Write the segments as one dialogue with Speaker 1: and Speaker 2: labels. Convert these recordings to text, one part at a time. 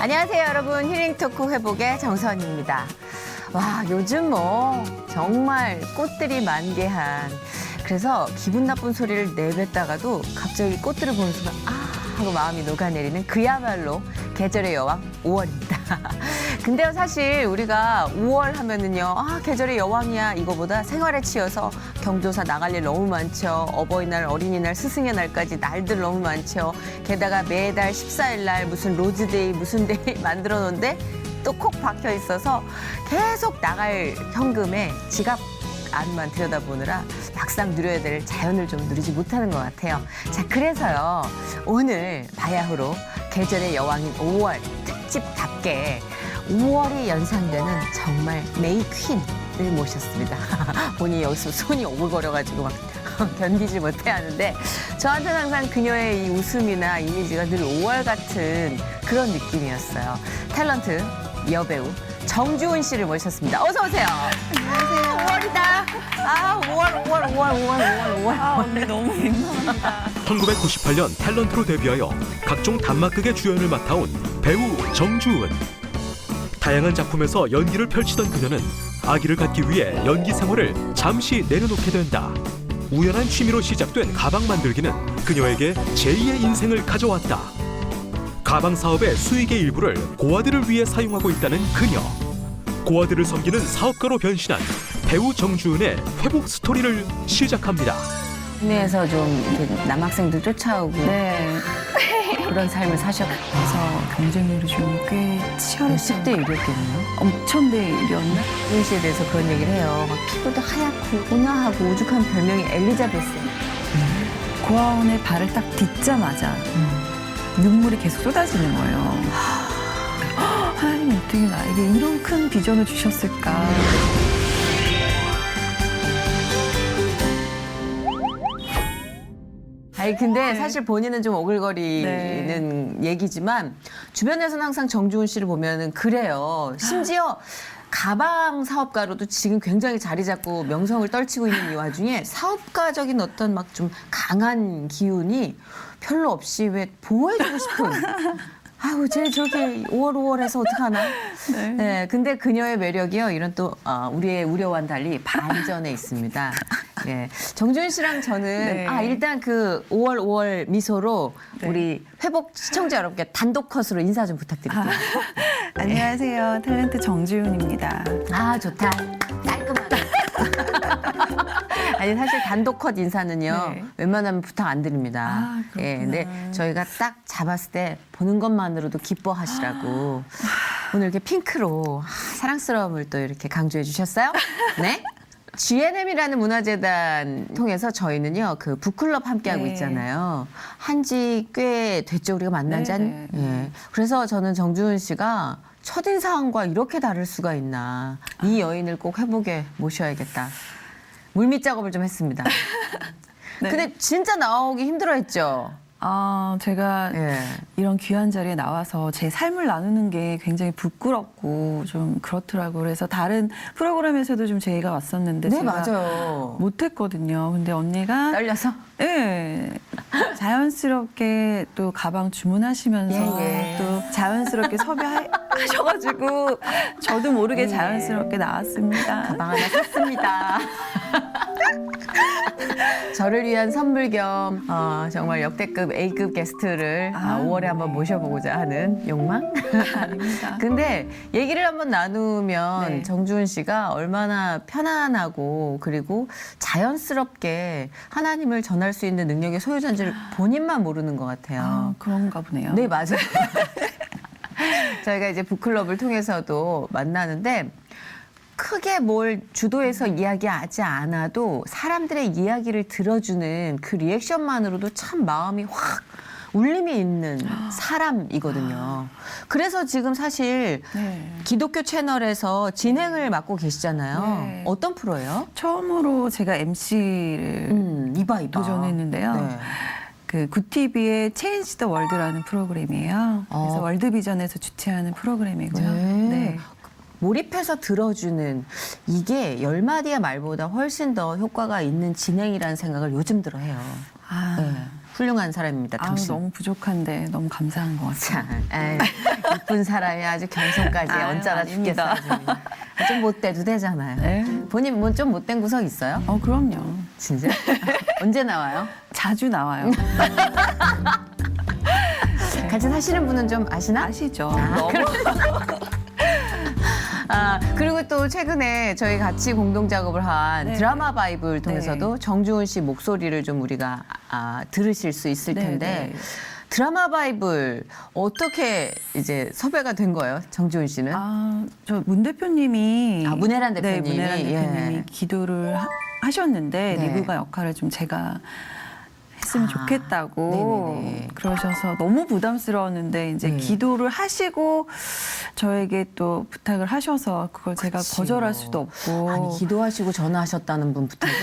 Speaker 1: 안녕하세요, 여러분. 힐링 토크 회복의 정선입니다. 와, 요즘 정말 꽃들이 만개한, 그래서 기분 나쁜 소리를 내뱉다가도 갑자기 꽃들을 보는 순간 하고 마음이 녹아내리는 그야말로 계절의 여왕 5월입니다. 근데요, 사실 우리가 5월 하면은요, 계절의 여왕이야 이거보다 생활에 치여서 경조사 나갈 일 너무 많죠. 어버이날, 어린이날, 스승의 날까지 날들 너무 많죠. 게다가 매달 14일 날 무슨 로즈데이, 무슨 데이 만들어 놓은데 또 콕 박혀 있어서 계속 나갈 현금에 지갑 안만 들여다보느라 막상 누려야 될 자연을 좀 누리지 못하는 것 같아요. 자, 그래서요, 오늘 바야흐로 계절의 여왕인 5월 특집답게 5월이 연상되는 정말 메이 퀸을 모셨습니다. 본인이 여기서 손이 오글거려가지고 막 견디지 못해 하는데, 저한테는 항상 그녀의 이 웃음이나 이미지가 늘 5월 같은 그런 느낌이었어요. 탤런트 여배우 정주은 씨를 모셨습니다. 어서 오세요.
Speaker 2: 안녕하세요.
Speaker 1: 5월이다. 5월.
Speaker 2: 언니 너무 민망합니다.
Speaker 3: 1998년 탤런트로 데뷔하여 각종 단막극의 주연을 맡아온 배우 정주은. 다양한 작품에서 연기를 펼치던 그녀는 아기를 갖기 위해 연기 생활을 잠시 내려놓게 된다. 우연한 취미로 시작된 가방 만들기는 그녀에게 제2의 인생을 가져왔다. 가방 사업의 수익의 일부를 고아들을 위해 사용하고 있다는 그녀. 고아들을 섬기는 사업가로 변신한 배우 정주은의 회복 스토리를 시작합니다.
Speaker 1: 국내에서 좀 이렇게 남학생들 쫓아오고 그런 삶을 사셨고,
Speaker 2: 그래서 경쟁률이 좀 꽤 치열했어요.
Speaker 1: 10대 1이었겠네요.
Speaker 2: 엄청 대 1이었나?
Speaker 1: 주은 씨에 대해서 그런 얘기를 해요. 막 피부도 하얗고 온화하고 오죽한 별명이 엘리자베스.
Speaker 2: 고아원에 발을 딱 딛자마자 눈물이 계속 쏟아지는 거예요. 하나님 어떻게 나에게 이런 큰 비전을 주셨을까?
Speaker 1: 아니 근데 사실 본인은 좀 오글거리는 얘기지만 주변에서는 항상 정주은 씨를 보면은 그래요. 심지어 가방 사업가로도 지금 굉장히 자리 잡고 명성을 떨치고 있는 이 와중에 사업가적인 어떤 막 좀 강한 기운이 별로 없이 왜 보호해주고 싶은. 아우, 쟤 저렇게 5월 해서 어떡하나. 네, 근데 그녀의 매력이요, 이런 또 우리의 우려와는 달리 반전에 있습니다. 예, 정주은 씨랑 저는 일단 그 5월 미소로 우리 회복 시청자 여러분께 단독 컷으로 인사 좀 부탁드릴게요.
Speaker 2: 안녕하세요. 탤런트 정주은입니다.
Speaker 1: 좋다. 깔끔하다. 아니, 사실 단독 컷 인사는요, 웬만하면 부탁 안 드립니다. 예, 근데 저희가 딱 잡았을 때 보는 것만으로도 기뻐하시라고 오늘 이렇게 핑크로 사랑스러움을 또 이렇게 강조해 주셨어요. 네. GNM이라는 문화재단 통해서 저희는요, 그 북클럽 함께하고 있잖아요. 한지 꽤 됐죠, 우리가 만난 지 그래서 저는 정주은 씨가 첫인상과 이렇게 다를 수가 있나. 이 여인을 꼭 회복에 모셔야겠다. 물밑 작업을 좀 했습니다. 근데 진짜 나오기 힘들어했죠.
Speaker 2: 제가 이런 귀한 자리에 나와서 제 삶을 나누는 게 굉장히 부끄럽고 좀 그렇더라고요. 그래서 다른 프로그램에서도 좀 제의가 왔었는데 제가
Speaker 1: 맞아요.
Speaker 2: 못했거든요. 근데 언니가
Speaker 1: 떨려서?
Speaker 2: 자연스럽게 또 가방 주문하시면서 또 자연스럽게 섭외하셔가지고 저도 모르게 자연스럽게 나왔습니다.
Speaker 1: 가방 하나 샀습니다. 저를 위한 선물 겸 정말 역대급 A급 게스트를 5월에 한번 모셔보고자 하는 욕망?
Speaker 2: 아닙니다.
Speaker 1: 근데 얘기를 한번 나누면 정주은 씨가 얼마나 편안하고 그리고 자연스럽게 하나님을 전할 수 있는 능력의 소유자인지를 본인만 모르는 것 같아요.
Speaker 2: 그런가 보네요.
Speaker 1: 네, 맞아요. 저희가 이제 북클럽을 통해서도 만나는데 크게 뭘 주도해서 이야기하지 않아도 사람들의 이야기를 들어주는 그 리액션만으로도 참 마음이 확 울림이 있는 사람이거든요. 그래서 지금 사실 기독교 채널에서 진행을 맡고 계시잖아요. 어떤 프로예요?
Speaker 2: 처음으로 제가 MC를 도전했는데요. 그 굿TV의 체인지 더 월드라는 프로그램이에요. 그래서 월드비전에서 주최하는 프로그램이고요.
Speaker 1: 몰입해서 들어주는 이게 열 마디의 말보다 훨씬 더 효과가 있는 진행이라는 생각을 요즘 들어 해요. 훌륭한 사람입니다.
Speaker 2: 아유,
Speaker 1: 당신.
Speaker 2: 너무 부족한데 너무 감사한 것 같아요.
Speaker 1: 참, 에이, 이쁜 사람이 아주 겸손까지
Speaker 2: 아유,
Speaker 1: 언짢아
Speaker 2: 아닙니다.
Speaker 1: 죽겠어. 좀 못돼도 되잖아요.
Speaker 2: 네.
Speaker 1: 본인 뭐 좀 못된 구석 있어요?
Speaker 2: 그럼요.
Speaker 1: 진짜? 언제 나와요?
Speaker 2: 자주 나와요.
Speaker 1: 같이 사시는 분은 좀 아시나?
Speaker 2: 아시죠?
Speaker 1: 너무. 그리고 또 최근에 저희 같이 공동 작업을 한
Speaker 2: 네.
Speaker 1: 드라마 바이블 통해서도 정주훈 씨 목소리를 좀 우리가 들으실 수 있을
Speaker 2: 네,
Speaker 1: 텐데
Speaker 2: 네.
Speaker 1: 드라마 바이블 어떻게 이제 섭외가 된 거예요, 정주훈 씨는?
Speaker 2: 저 문 대표님이
Speaker 1: 문혜란
Speaker 2: 네,
Speaker 1: 대표님이
Speaker 2: 문혜란 대표님이
Speaker 1: 예.
Speaker 2: 기도를 하셨는데
Speaker 1: 네.
Speaker 2: 리브가 역할을 좀 제가 했으면 좋겠다고
Speaker 1: 네네네.
Speaker 2: 그러셔서 너무 부담스러웠는데 이제
Speaker 1: 네.
Speaker 2: 기도를 하시고 저에게 또 부탁을 하셔서 그걸 제가
Speaker 1: 그치요.
Speaker 2: 거절할 수도 없고
Speaker 1: 아니 기도하시고 전화하셨다는 분 부탁은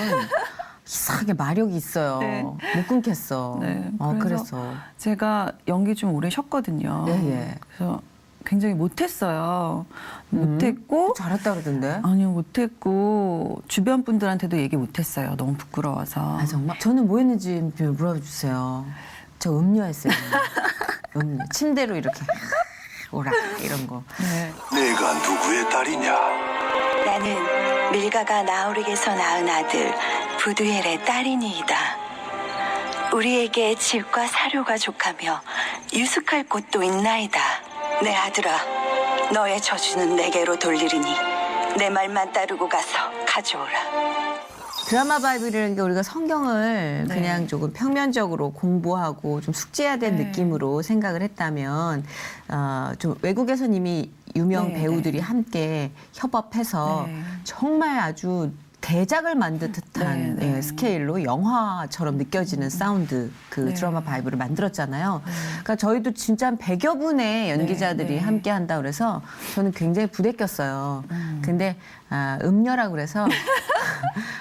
Speaker 1: 이상하게 마력이 있어요.
Speaker 2: 네.
Speaker 1: 못 끊겠어.
Speaker 2: 네,
Speaker 1: 그래서
Speaker 2: 제가 연기 좀 오래 쉬었거든요.
Speaker 1: 예.
Speaker 2: 그래서 굉장히 못했어요. 못했고
Speaker 1: 잘했다 그러던데.
Speaker 2: 아니요 못했고 주변 분들한테도 얘기 못했어요. 너무 부끄러워서.
Speaker 1: 정말 저는 뭐 했는지 물어주세요. 저 음료했어요. 음료. 침대로 이렇게 오라 이런 거.
Speaker 2: 네.
Speaker 4: 내가 누구의 딸이냐?
Speaker 5: 나는 밀가가 나오릭에서 낳은 아들 부두엘의 딸이니이다. 우리에게 집과 사료가 족하며 유숙할 곳도 있나이다. 내 아들아, 너의 저주는 내게로 돌리리니 내 말만 따르고 가서 가져오라.
Speaker 1: 드라마 바이블이라는 게 우리가 성경을
Speaker 2: 네.
Speaker 1: 그냥 조금 평면적으로 공부하고 좀 숙지해야 될
Speaker 2: 네.
Speaker 1: 느낌으로 생각을 했다면 좀 외국에서는 이미 유명
Speaker 2: 네,
Speaker 1: 배우들이
Speaker 2: 네.
Speaker 1: 함께 협업해서
Speaker 2: 네.
Speaker 1: 정말 아주 대작을 만든 듯한
Speaker 2: 네, 네.
Speaker 1: 스케일로 영화처럼 느껴지는 사운드 그
Speaker 2: 네.
Speaker 1: 드라마 바이블을 만들었잖아요. 그러니까 저희도 진짜 한 100여 분의 연기자들이
Speaker 2: 네.
Speaker 1: 함께 한다 그래서 저는 굉장히 부대꼈어요. 근데 음녀라고 그래서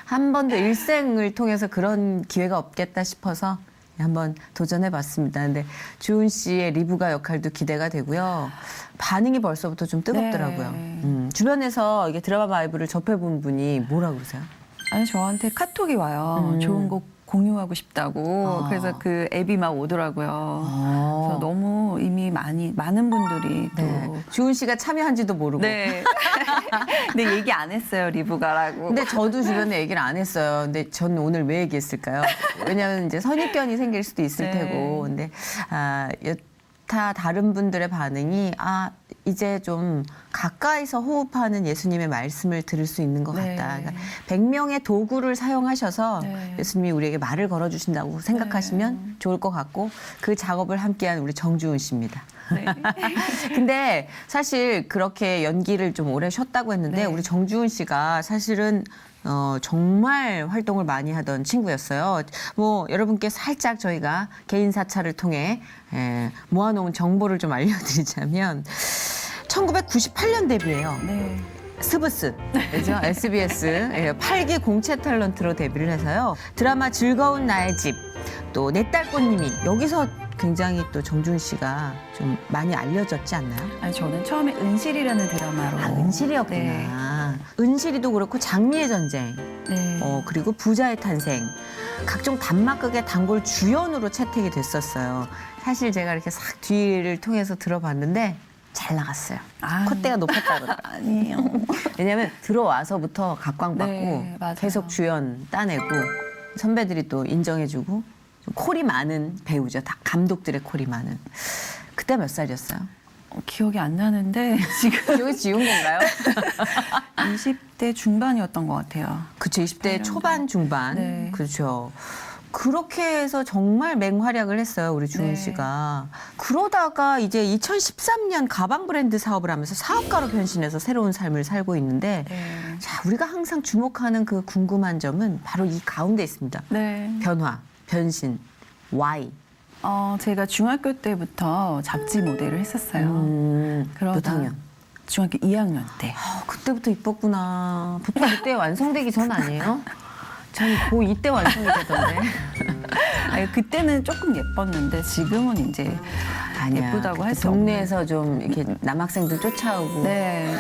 Speaker 1: 한 번도 일생을 통해서 그런 기회가 없겠다 싶어서 한번 도전해봤습니다. 근데 주은 씨의 리브가 역할도 기대가 되고요. 반응이 벌써부터 좀 뜨겁더라고요.
Speaker 2: 네.
Speaker 1: 주변에서 이게 드라마 바이블을 접해본 분이 뭐라 그러세요?
Speaker 2: 아니 저한테 카톡이 와요. 좋은 곡 공유하고 싶다고. 그래서 그 앱이 막 오더라고요. 그래서 너무 이미 많은 분들이 또
Speaker 1: 네. 주은 씨가 참여한지도 모르고.
Speaker 2: 네. 근데 얘기 안 했어요, 리브가라고.
Speaker 1: 근데 저도 주변에 얘기를 안 했어요. 근데 저는 오늘 왜 얘기했을까요? 왜냐하면 이제 선입견이 생길 수도 있을
Speaker 2: 네.
Speaker 1: 테고. 근데 여타 다른 분들의 반응이 이제 좀 가까이서 호흡하는 예수님의 말씀을 들을 수 있는 것
Speaker 2: 네.
Speaker 1: 같다. 그러니까 100명의 도구를 사용하셔서
Speaker 2: 네.
Speaker 1: 예수님이 우리에게 말을 걸어주신다고 생각하시면 좋을 것 같고 그 작업을 함께한 우리 정주은 씨입니다.
Speaker 2: 네.
Speaker 1: 근데 사실 그렇게 연기를 좀 오래 쉬었다고 했는데
Speaker 2: 네.
Speaker 1: 우리 정주은 씨가 사실은 정말 활동을 많이 하던 친구였어요. 뭐 여러분께 살짝 저희가 개인 사찰을 통해 모아놓은 정보를 좀 알려드리자면 1998년 데뷔예요.
Speaker 2: 네.
Speaker 1: 스브스, 그죠? SBS 8기 공채 탤런트로 데뷔를 해서요. 드라마 즐거운 나의 집, 또 내 딸 꽃님이 여기서 굉장히 또 정준 씨가 좀 많이 알려졌지 않나요?
Speaker 2: 아니 저는 처음에 은실이라는 드라마로.
Speaker 1: 은실이었구나.
Speaker 2: 네.
Speaker 1: 은실이도 그렇고 장미의 전쟁,
Speaker 2: 네.
Speaker 1: 그리고 부자의 탄생, 각종 단막극의 단골 주연으로 채택이 됐었어요. 사실 제가 이렇게 싹 뒤를 통해서 들어봤는데 잘 나갔어요.
Speaker 2: 아유.
Speaker 1: 콧대가 높았다 그러더라고요.
Speaker 2: 아니에요.
Speaker 1: 왜냐면 들어와서부터 각광받고
Speaker 2: 네, 맞아요.
Speaker 1: 계속 주연 따내고 선배들이 또 인정해주고 좀 콜이 많은 배우죠. 다 감독들의 콜이 많은. 그때 몇 살이었어요?
Speaker 2: 기억이 안 나는데 지금
Speaker 1: 기억이 지운 건가요?
Speaker 2: 20대 중반이었던 것 같아요.
Speaker 1: 그쵸, 20대 초반, 중반.
Speaker 2: 네.
Speaker 1: 그렇죠. 그렇게 해서 정말 맹활약을 했어요, 우리 주은
Speaker 2: 네.
Speaker 1: 씨가. 그러다가 이제 2013년 가방 브랜드 사업을 하면서 사업가로 변신해서 새로운 삶을 살고 있는데
Speaker 2: 네.
Speaker 1: 자, 우리가 항상 주목하는 그 궁금한 점은 바로 이 가운데 있습니다.
Speaker 2: 네.
Speaker 1: 변화, 변신, why.
Speaker 2: 제가 중학교 때부터 잡지 모델을 했었어요. 그러다
Speaker 1: 몇 학년?
Speaker 2: 중학교 2학년 때.
Speaker 1: 그때부터 이뻤구나. 보통 그때 완성되기 전 아니에요? 전 고2 때 완성이 되던데.
Speaker 2: 아니, 그때는 조금 예뻤는데 지금은 이제
Speaker 1: 아니야.
Speaker 2: 예쁘다고
Speaker 1: 그때
Speaker 2: 할 수 없는.
Speaker 1: 동네에서 좀 이렇게 남학생들 쫓아오고
Speaker 2: 네.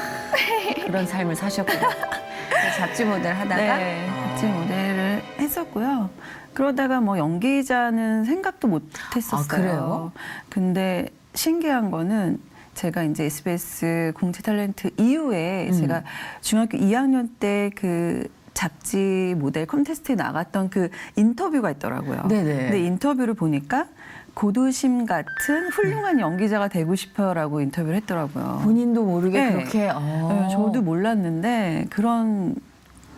Speaker 1: 그런 삶을 사셨구나. 그래서 잡지 모델 하다가
Speaker 2: 네. 잡지 모델을 했었고요. 그러다가 뭐 연기자는 생각도 못 했었어요.
Speaker 1: 아, 그래요?
Speaker 2: 근데 신기한 거는 제가 이제 SBS 공채 탤런트 이후에 제가 중학교 2학년 때 그 잡지 모델 콘테스트에 나갔던 그 인터뷰가 있더라고요.
Speaker 1: 네네.
Speaker 2: 근데 인터뷰를 보니까 고두심 같은 훌륭한 연기자가 되고 싶어요라고 인터뷰를 했더라고요.
Speaker 1: 본인도 모르게
Speaker 2: 네.
Speaker 1: 그렇게.
Speaker 2: 네, 저도 몰랐는데 그런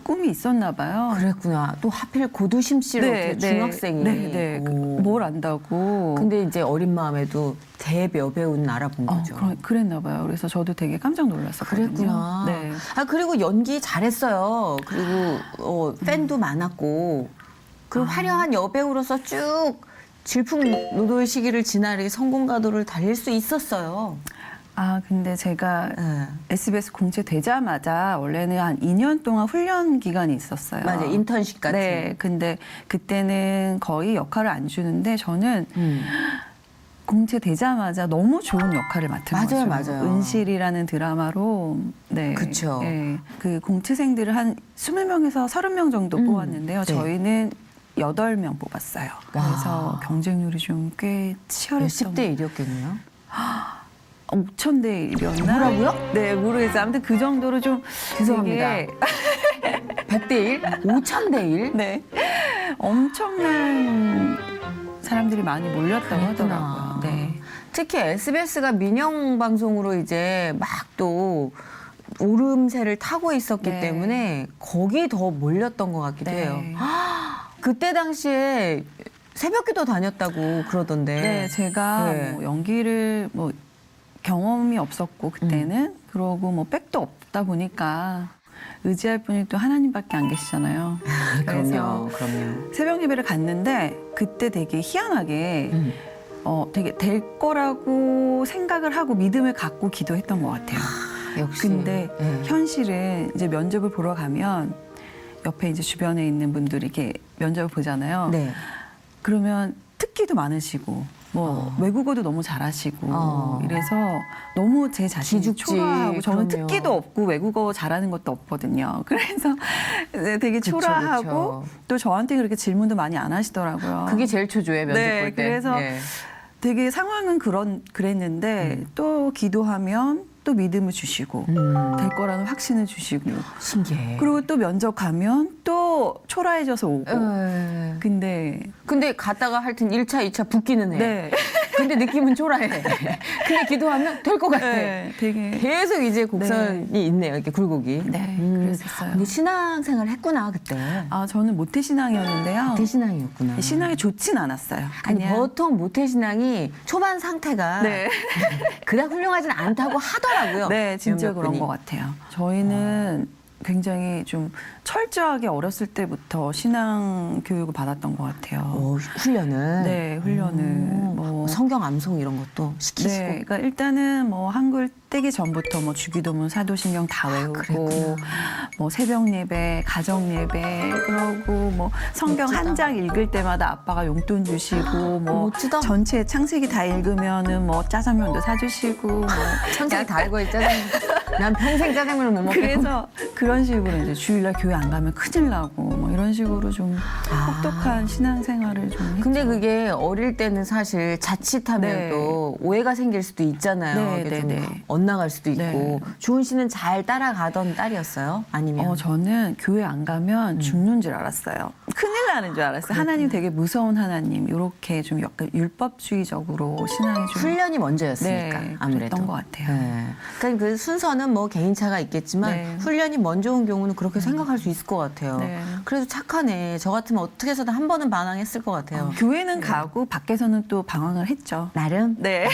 Speaker 2: 꿈이 있었나 봐요.
Speaker 1: 그랬구나. 또 하필 고두심 씨로 어떻게 중학생이.
Speaker 2: 네.
Speaker 1: 오.
Speaker 2: 뭘 안다고.
Speaker 1: 근데 이제 어린 마음에도 대여배우는 알아본 거죠.
Speaker 2: 그랬나 봐요. 그래서 저도 되게 깜짝 놀랐었거든요.
Speaker 1: 그랬구나.
Speaker 2: 네.
Speaker 1: 아, 그리고 연기 잘했어요. 그리고 팬도 많았고. 그리고 화려한 여배우로서 쭉 질풍노도의 시기를 지나 이렇게 성공 가도를 달릴 수 있었어요.
Speaker 2: 아, 근데 제가
Speaker 1: 네.
Speaker 2: SBS 공채 되자마자 원래는 한 2년 동안 훈련 기간이 있었어요.
Speaker 1: 맞아요. 인턴십 같은.
Speaker 2: 네. 근데 그때는 거의 역할을 안 주는데 저는 공채 되자마자 너무 좋은 역할을 맡은 거죠.
Speaker 1: 맞아요.
Speaker 2: 은실이라는 드라마로. 네.
Speaker 1: 그쵸.
Speaker 2: 네. 그 공채생들을 한 20명에서 30명 정도 뽑았는데요.
Speaker 1: 네.
Speaker 2: 저희는 8명 뽑았어요. 그래서 경쟁률이 좀 꽤 치열했던.
Speaker 1: 10대 1이었겠네요.
Speaker 2: 5,000대 1이었나?
Speaker 1: 뭐라고요?
Speaker 2: 네, 모르겠어요. 아무튼 그 정도로 좀
Speaker 1: 죄송합니다.
Speaker 2: 되게
Speaker 1: 100대 1? 5000대 1?
Speaker 2: 네. 엄청난 사람들이 많이 몰렸다고
Speaker 1: 그랬구나.
Speaker 2: 하더라고요. 네.
Speaker 1: 특히 SBS가 민영 방송으로 이제 막 또 오름세를 타고 있었기
Speaker 2: 네.
Speaker 1: 때문에 거기 더 몰렸던 것 같기도
Speaker 2: 네.
Speaker 1: 해요. 그때 당시에 새벽기도 다녔다고 그러던데.
Speaker 2: 네, 제가
Speaker 1: 네.
Speaker 2: 뭐 연기를 뭐 경험이 없었고 그때는 그러고 뭐 백도 없다 보니까 의지할 분이 또 하나님밖에 안 계시잖아요.
Speaker 1: 그럼요. 그럼요.
Speaker 2: 새벽 예배를 갔는데 그때 되게 희한하게 되게 될 거라고 생각을 하고 믿음을 갖고 기도했던 것 같아요.
Speaker 1: 역시.
Speaker 2: 근데
Speaker 1: 네.
Speaker 2: 현실은 이제 면접을 보러 가면 옆에 이제 주변에 있는 분들이 이렇게 면접을 보잖아요.
Speaker 1: 네.
Speaker 2: 그러면 특기도 많으시고 뭐 외국어도 너무 잘하시고 이래서 너무 제 자신이
Speaker 1: 기죽지.
Speaker 2: 초라하고 저는
Speaker 1: 그럼요.
Speaker 2: 특기도 없고 외국어 잘하는 것도 없거든요. 그래서 네, 되게
Speaker 1: 그쵸,
Speaker 2: 초라하고
Speaker 1: 그쵸.
Speaker 2: 또 저한테 그렇게 질문도 많이 안 하시더라고요.
Speaker 1: 그게 제일 초조해, 면접
Speaker 2: 네,
Speaker 1: 볼 때.
Speaker 2: 그래서
Speaker 1: 네.
Speaker 2: 되게 상황은 그랬는데 또 기도하면 또 믿음을 주시고 될 거라는 확신을 주시고
Speaker 1: 신기해.
Speaker 2: 그리고 또 면접 가면 또 초라해져서 오고
Speaker 1: 네.
Speaker 2: 근데
Speaker 1: 갔다가 하여튼 1차, 2차 붙기는 해.
Speaker 2: 네.
Speaker 1: 근데 느낌은 초라해. 근데 기도하면 될 것 같아.
Speaker 2: 네, 되게
Speaker 1: 계속 이제 곡선이 있네요. 이렇게 굴곡이.
Speaker 2: 네, 그랬었어요.
Speaker 1: 근데 신앙생활 했구나, 그때.
Speaker 2: 아, 저는 모태신앙이었는데요.
Speaker 1: 모태신앙이었구나.
Speaker 2: 신앙이 좋진 않았어요.
Speaker 1: 아니,
Speaker 2: 그냥
Speaker 1: 보통 모태신앙이 초반 상태가
Speaker 2: 네.
Speaker 1: 그닥 훌륭하진 않다고 하더라고요.
Speaker 2: 네, 진짜
Speaker 1: 몇몇
Speaker 2: 그런
Speaker 1: 분이.
Speaker 2: 것 같아요. 저희는 굉장히 좀 철저하게 어렸을 때부터 신앙 교육을 받았던 것 같아요.
Speaker 1: 훈련을?
Speaker 2: 네, 훈련을. 뭐
Speaker 1: 성경 암송 이런 것도 시키시고.
Speaker 2: 네, 그러니까 일단은 뭐 한글 떼기 전부터 뭐 주기도문, 사도신경 다 외우고,
Speaker 1: 그랬구나.
Speaker 2: 뭐 새벽 예배, 가정 예배, 그러고 뭐 성경
Speaker 1: 멋지다.
Speaker 2: 한 장 읽을 때마다 아빠가 용돈 주시고, 뭐
Speaker 1: 멋지다.
Speaker 2: 전체 창세기 다 읽으면은 뭐 짜장면도 사주시고, 뭐
Speaker 1: 천천히 다 알고 짜장면. 난 평생 짜장면을 못 먹겠고.
Speaker 2: 그래서 그런 식으로 이제 주일날 교회 안 가면 큰일 나고, 뭐 이런 식으로 좀 혹독한 신앙생활을 좀 했죠.
Speaker 1: 근데 그게 어릴 때는 사실 자칫하면
Speaker 2: 네.
Speaker 1: 또 오해가 생길 수도 있잖아요.
Speaker 2: 네,
Speaker 1: 이게
Speaker 2: 네,
Speaker 1: 좀
Speaker 2: 네.
Speaker 1: 엇나갈 수도 있고.
Speaker 2: 네.
Speaker 1: 주은 씨는 잘 따라가던 딸이었어요? 아니면?
Speaker 2: 저는 교회 안 가면 죽는 줄 알았어요. 큰일 나는 줄 알았어요. 하나님 되게 무서운 하나님, 이렇게 좀 약간 율법주의적으로 신앙이 좀
Speaker 1: 훈련이 먼저였으니까
Speaker 2: 네,
Speaker 1: 아무래도.
Speaker 2: 그랬던 것 같아요.
Speaker 1: 네. 그러니까 그 순서는 뭐 개인차가 있겠지만
Speaker 2: 네.
Speaker 1: 훈련이 먼저 온 경우는 그렇게 생각할 수 있을 것 같아요.
Speaker 2: 네.
Speaker 1: 그래도 착하네. 저 같으면 어떻게 해서든 한 번은 반항했을 것 같아요.
Speaker 2: 교회는 가고 밖에서는 또 방황을 했죠.
Speaker 1: 나름
Speaker 2: 네.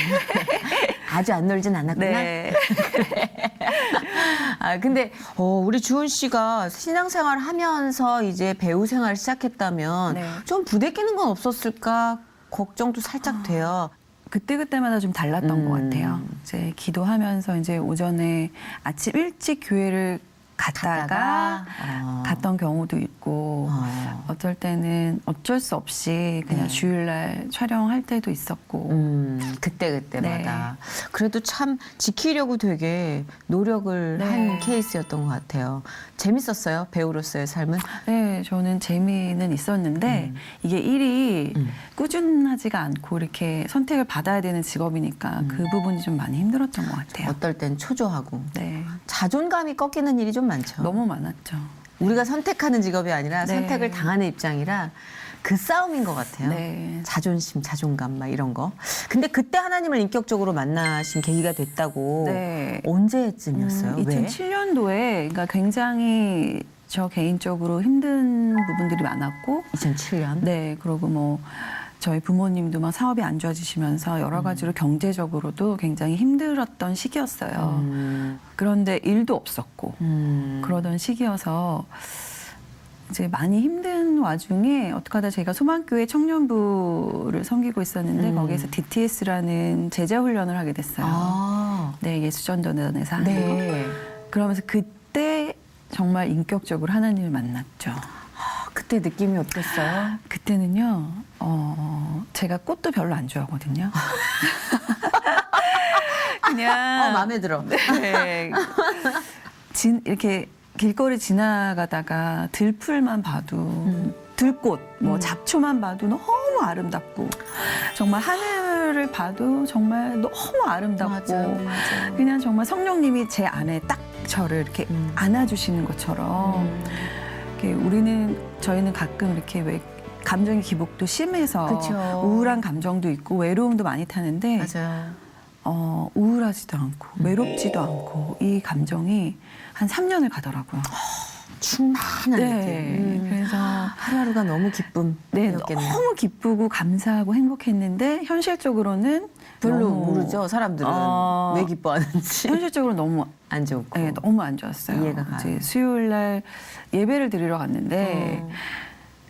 Speaker 1: 아주 안 놀진 않았구나.
Speaker 2: 네.
Speaker 1: 아 근데 우리 주은 씨가 신앙생활 하면서 이제 배우 생활 시작했다면
Speaker 2: 네.
Speaker 1: 좀 부대끼는 건 없었을까 걱정도 살짝 돼요.
Speaker 2: 그때그때마다 좀 달랐던 것 같아요. 이제 기도하면서 이제 오전에 아침 일찍 교회를 갔다가 갔던 경우도 있고 어쩔 때는 어쩔 수 없이 그냥
Speaker 1: 네.
Speaker 2: 주일날 촬영할 때도 있었고
Speaker 1: 그때마다.
Speaker 2: 네.
Speaker 1: 그래도 참 지키려고 되게 노력을
Speaker 2: 네.
Speaker 1: 한 케이스였던 것 같아요. 재밌었어요, 배우로서의 삶은?
Speaker 2: 네, 저는 재미는 있었는데 이게 일이 꾸준하지가 않고 이렇게 선택을 받아야 되는 직업이니까 그 부분이 좀 많이 힘들었던 것 같아요.
Speaker 1: 어떨 땐 초조하고.
Speaker 2: 네,
Speaker 1: 자존감이 꺾이는 일이 좀 많죠.
Speaker 2: 너무 많았죠.
Speaker 1: 우리가 선택하는 직업이 아니라
Speaker 2: 네.
Speaker 1: 선택을 당하는 입장이라 그 싸움인 것 같아요.
Speaker 2: 네.
Speaker 1: 자존심, 자존감 막 이런 거. 근데 그때 하나님을 인격적으로 만나신 계기가 됐다고
Speaker 2: 네.
Speaker 1: 언제쯤이었어요? 왜?
Speaker 2: 2007년도에 그러니까 굉장히 저 개인적으로 힘든 부분들이 많았고
Speaker 1: 2007년?
Speaker 2: 네, 그리고 뭐 저희 부모님도 막 사업이 안 좋아지시면서 여러 가지로 경제적으로도 굉장히 힘들었던 시기였어요. 그런데 일도 없었고 그러던 시기여서 이제 많이 힘든 와중에 어떻게 하다 제가 소망교회 청년부를 섬기고 있었는데 거기에서 DTS라는 제자 훈련을 하게 됐어요.
Speaker 1: 아,
Speaker 2: 네, 예수전도단에서 하는 거.
Speaker 1: 네.
Speaker 2: 그러면서 그때 정말 인격적으로 하나님을 만났죠.
Speaker 1: 그때 느낌이 어땠어요?
Speaker 2: 그때는요, 제가 꽃도 별로 안 좋아하거든요. 그냥.
Speaker 1: 마음에 들어.
Speaker 2: 네. 이렇게 길거리 지나가다가 들풀만 봐도, 들꽃, 뭐 잡초만 봐도 너무 아름답고, 정말 하늘을 봐도 정말 너무 아름답고,
Speaker 1: 맞아.
Speaker 2: 그냥 정말 성령님이 제 안에 딱 저를 이렇게 안아주시는 것처럼, 저희는 가끔 이렇게 왜 감정의 기복도 심해서
Speaker 1: 그쵸.
Speaker 2: 우울한 감정도 있고 외로움도 많이 타는데
Speaker 1: 맞아요.
Speaker 2: 우울하지도 않고 외롭지도 않고 이 감정이 한 3년을 가더라고요.
Speaker 1: 충만한
Speaker 2: 네.
Speaker 1: 느낌.
Speaker 2: 그래서
Speaker 1: 하루하루가 너무 기쁨.
Speaker 2: 네, 너무 기쁘고 감사하고 행복했는데 현실적으로는
Speaker 1: 별로
Speaker 2: 너무,
Speaker 1: 모르죠, 사람들은. 왜 기뻐하는지.
Speaker 2: 현실적으로 너무
Speaker 1: 안 좋고.
Speaker 2: 네, 너무 안 좋았어요.
Speaker 1: 이해가 가요.
Speaker 2: 이제 수요일 날 예배를 드리러 갔는데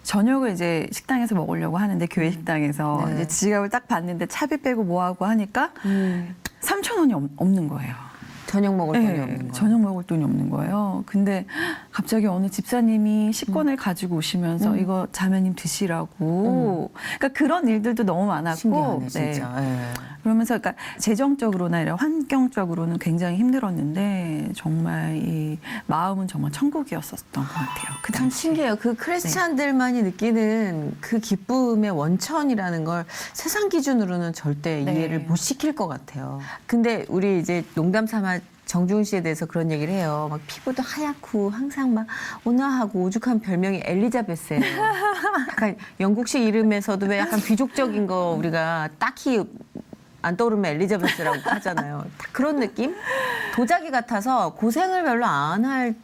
Speaker 2: 저녁을 이제 식당에서 먹으려고 하는데 교회 식당에서
Speaker 1: 네.
Speaker 2: 이제 지갑을 딱 봤는데 차비 빼고 뭐 하고 하니까 3,000원이 없는 거예요.
Speaker 1: 저녁 먹을 돈이
Speaker 2: 네,
Speaker 1: 없는 거예요.
Speaker 2: 저녁 먹을 돈이 없는 거예요. 근데 갑자기 어느 집사님이 식권을 가지고 오시면서 이거 자매님 드시라고. 그러니까 그런 일들도 너무 많았고.
Speaker 1: 신기하네, 진짜. 예.
Speaker 2: 그러면서 그러니까 재정적으로나 이런 환경적으로는 굉장히 힘들었는데 정말 이 마음은 정말 천국이었었던 것 같아요. 그
Speaker 1: 참
Speaker 2: 당시.
Speaker 1: 신기해요. 그 크리스찬들만이 느끼는 그 기쁨의 원천이라는 걸 세상 기준으로는 절대
Speaker 2: 네.
Speaker 1: 이해를 못 시킬 것 같아요. 근데 우리 이제 농담 삼아 정중훈 씨에 대해서 그런 얘기를 해요. 막 피부도 하얗고 항상 막 온화하고 오죽한 별명이 엘리자베스예요. 약간 영국식 이름에서도 왜 약간 귀족적인 거 우리가 딱히 안 떠오르면 엘리자베스라고 하잖아요. 딱 그런 느낌? 도자기 같아서 고생을 별로 안 할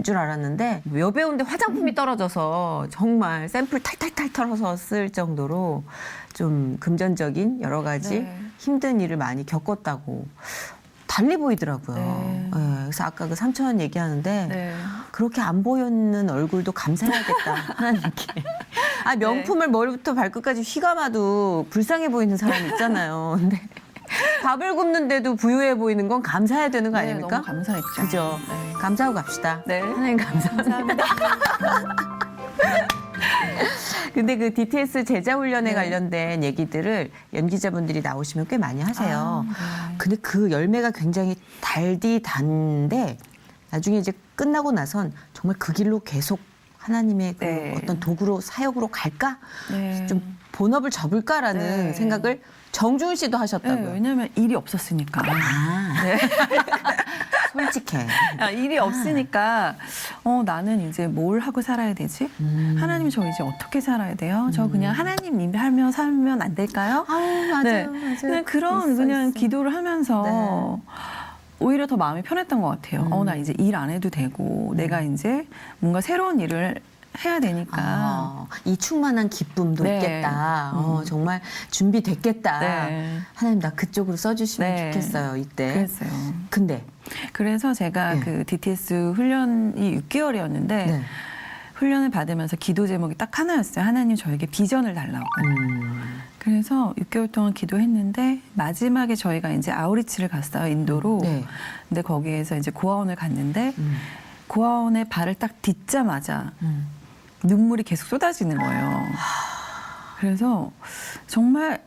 Speaker 1: 줄 알았는데 여배우인데 화장품이 떨어져서 정말 샘플 탈탈탈 털어서 쓸 정도로 좀 금전적인 여러 가지
Speaker 2: 네.
Speaker 1: 힘든 일을 많이 겪었다고 달리 보이더라고요.
Speaker 2: 네.
Speaker 1: 네, 그래서 아까 그 3,000원 얘기하는데
Speaker 2: 네.
Speaker 1: 그렇게 안 보이는 얼굴도 감사해야겠다 하나님께. 아, 명품을 머리부터 발끝까지 휘감아도 불쌍해 보이는 사람 있잖아요. 근데 밥을 굽는데도 부유해 보이는 건 감사해야 되는 거
Speaker 2: 네,
Speaker 1: 아닙니까?
Speaker 2: 너무 감사했죠.
Speaker 1: 그죠?
Speaker 2: 네.
Speaker 1: 감사하고 갑시다.
Speaker 2: 네.
Speaker 1: 하나님 감사합니다. 근데 그 DTS 제자 훈련에
Speaker 2: 네.
Speaker 1: 관련된 얘기들을 연기자분들이 나오시면 꽤 많이 하세요.
Speaker 2: 네.
Speaker 1: 근데 그 열매가 굉장히 단데 나중에 이제 끝나고 나선 정말 그 길로 계속 하나님의 그
Speaker 2: 네.
Speaker 1: 어떤 도구로 사역으로 갈까?
Speaker 2: 네.
Speaker 1: 좀 본업을 접을까라는
Speaker 2: 네.
Speaker 1: 생각을 정중훈 씨도
Speaker 2: 네,
Speaker 1: 하셨다고요.
Speaker 2: 왜냐하면 일이 없었으니까.
Speaker 1: 아, 솔직해.
Speaker 2: 일이 없으니까 나는 이제 뭘 하고 살아야 되지? 하나님 저 이제 어떻게 살아야 돼요? 저 그냥 하나님 일하며 살면 안 될까요?
Speaker 1: 아우, 맞아요,
Speaker 2: 네.
Speaker 1: 맞아요.
Speaker 2: 그냥 그런
Speaker 1: 있어,
Speaker 2: 그냥
Speaker 1: 있어.
Speaker 2: 기도를 하면서 오히려 더 마음이 편했던 것 같아요. 나 이제 일 안 해도 되고 내가 이제 뭔가 새로운 일을 해야 되니까.
Speaker 1: 이 충만한 기쁨도
Speaker 2: 네.
Speaker 1: 있겠다. 정말 준비됐겠다.
Speaker 2: 네.
Speaker 1: 하나님 나 그쪽으로 써주시면
Speaker 2: 네.
Speaker 1: 좋겠어요. 이때.
Speaker 2: 그랬어요.
Speaker 1: 근데
Speaker 2: 그래서 제가
Speaker 1: 네.
Speaker 2: 그 DTS 훈련이 6개월이었는데
Speaker 1: 네.
Speaker 2: 훈련을 받으면서 기도 제목이 딱 하나였어요. 하나님 저에게 비전을 달라고. 그래서 6개월 동안 기도했는데 마지막에 저희가 이제 아우리치를 갔어요. 인도로.
Speaker 1: 네.
Speaker 2: 근데 거기에서 이제 고아원을 갔는데 고아원에 발을 딱 딛자마자 눈물이 계속 쏟아지는 거예요. 그래서 정말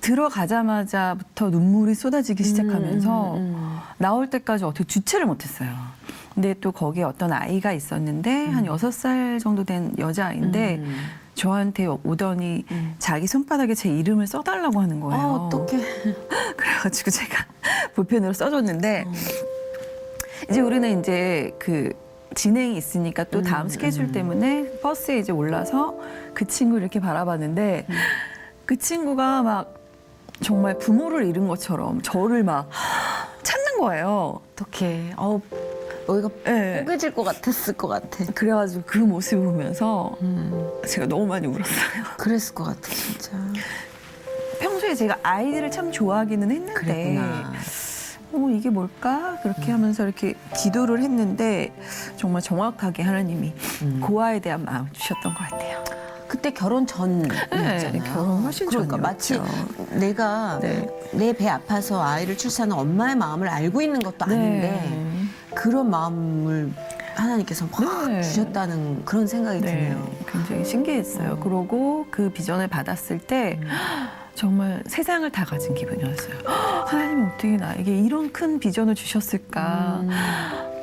Speaker 2: 들어가자마자부터 눈물이 쏟아지기 시작하면서 나올 때까지 어떻게 주체를 못했어요. 근데 또 거기에 어떤 아이가 있었는데 한 6살 정도 된 여자아이인데 저한테 오더니 자기 손바닥에 제 이름을 써달라고 하는 거예요.
Speaker 1: 어떡해.
Speaker 2: 그래가지고 제가 볼펜으로 써줬는데 이제 우리는 이제 그 진행이 있으니까 또 다음 스케줄 때문에 버스에 이제 올라서 그 친구를 이렇게 바라봤는데 그 친구가 막 정말 부모를 잃은 것처럼 저를 막 찾는 거예요.
Speaker 1: 어떡해. 여기가
Speaker 2: 네.
Speaker 1: 뽀개질 것 같았을 것 같아.
Speaker 2: 그래가지고 그 모습을 보면서 제가 너무 많이 울었어요.
Speaker 1: 그랬을 것 같아, 진짜.
Speaker 2: 평소에 제가 아이들을 참 좋아하기는 했는데
Speaker 1: 그랬구나.
Speaker 2: 이게 뭘까? 그렇게 하면서 이렇게 기도를 했는데 정말 정확하게 하나님이 고아에 대한 마음을 주셨던 것 같아요.
Speaker 1: 그때 결혼 전이었잖아요.
Speaker 2: 네, 결혼 훨씬
Speaker 1: 그러니까
Speaker 2: 전이었죠.
Speaker 1: 마치 내가
Speaker 2: 네.
Speaker 1: 내 배 아파서 아이를 출산한 엄마의 마음을 알고 있는 것도 아닌데 그런 마음을 하나님께서 막
Speaker 2: 네.
Speaker 1: 주셨다는 그런 생각이 드네요.
Speaker 2: 굉장히 신기했어요. 그러고 그 비전을 받았을 때 정말 세상을 다 가진 기분이었어요. 하나님 어떻게 나에게 이런 큰 비전을 주셨을까?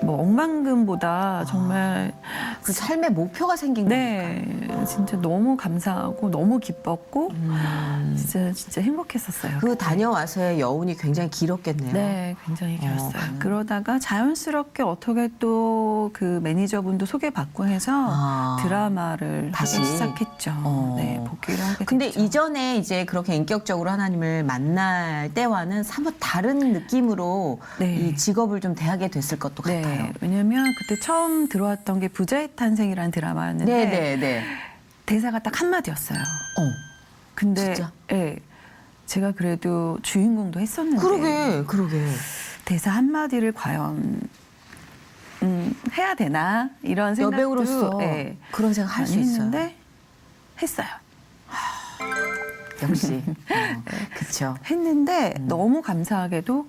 Speaker 2: 뭐 억만금보다 정말
Speaker 1: 그 삶의 목표가 생긴
Speaker 2: 네, 진짜 너무 감사하고 너무 기뻤고 진짜 행복했었어요.
Speaker 1: 그 다녀와서의 여운이 굉장히 길었겠네요.
Speaker 2: 네, 굉장히 길었어요.
Speaker 1: 네.
Speaker 2: 그러다가 자연스럽게 어떻게 또 그 매니저분도 소개받고 해서 드라마를
Speaker 1: 다시?
Speaker 2: 하기 시작했죠. 네, 복귀를 하게
Speaker 1: 근데
Speaker 2: 됐죠.
Speaker 1: 이전에 이제 그렇게 인격적으로 하나님을 만날 때와는 사뭇 다른 느낌으로
Speaker 2: 네.
Speaker 1: 이 직업을 좀 대하게 됐을 것도 같아요.
Speaker 2: 네, 왜냐면 그때 처음 들어왔던 게 부자의 탄생이라는 드라마였는데
Speaker 1: 네네네.
Speaker 2: 대사가 딱 한마디였어요. 근데
Speaker 1: 진짜?
Speaker 2: 네, 제가 그래도 주인공도 했었는데
Speaker 1: 그러게.
Speaker 2: 대사 한마디를 과연 해야 되나 이런 생각도
Speaker 1: 여배우로서
Speaker 2: 네,
Speaker 1: 그런 생각 할 수
Speaker 2: 많이
Speaker 1: 있어요.
Speaker 2: 했는데 했어요.
Speaker 1: 역시. 그렇죠.
Speaker 2: 했는데 너무 감사하게도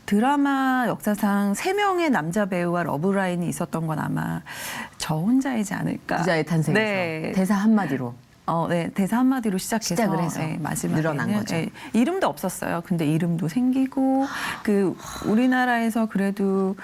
Speaker 2: 드라마 역사상 3명의 남자 배우와 러브라인이 있었던 건 아마 저 혼자이지 않을까.
Speaker 1: 부자의 탄생에서
Speaker 2: 네.
Speaker 1: 대사 한마디로.
Speaker 2: 네, 대사 한마디로
Speaker 1: 시작을 해서
Speaker 2: 마지막에는
Speaker 1: 늘어난 거죠.
Speaker 2: 이름도 없었어요. 근데 이름도 생기고 그 우리나라에서 그래도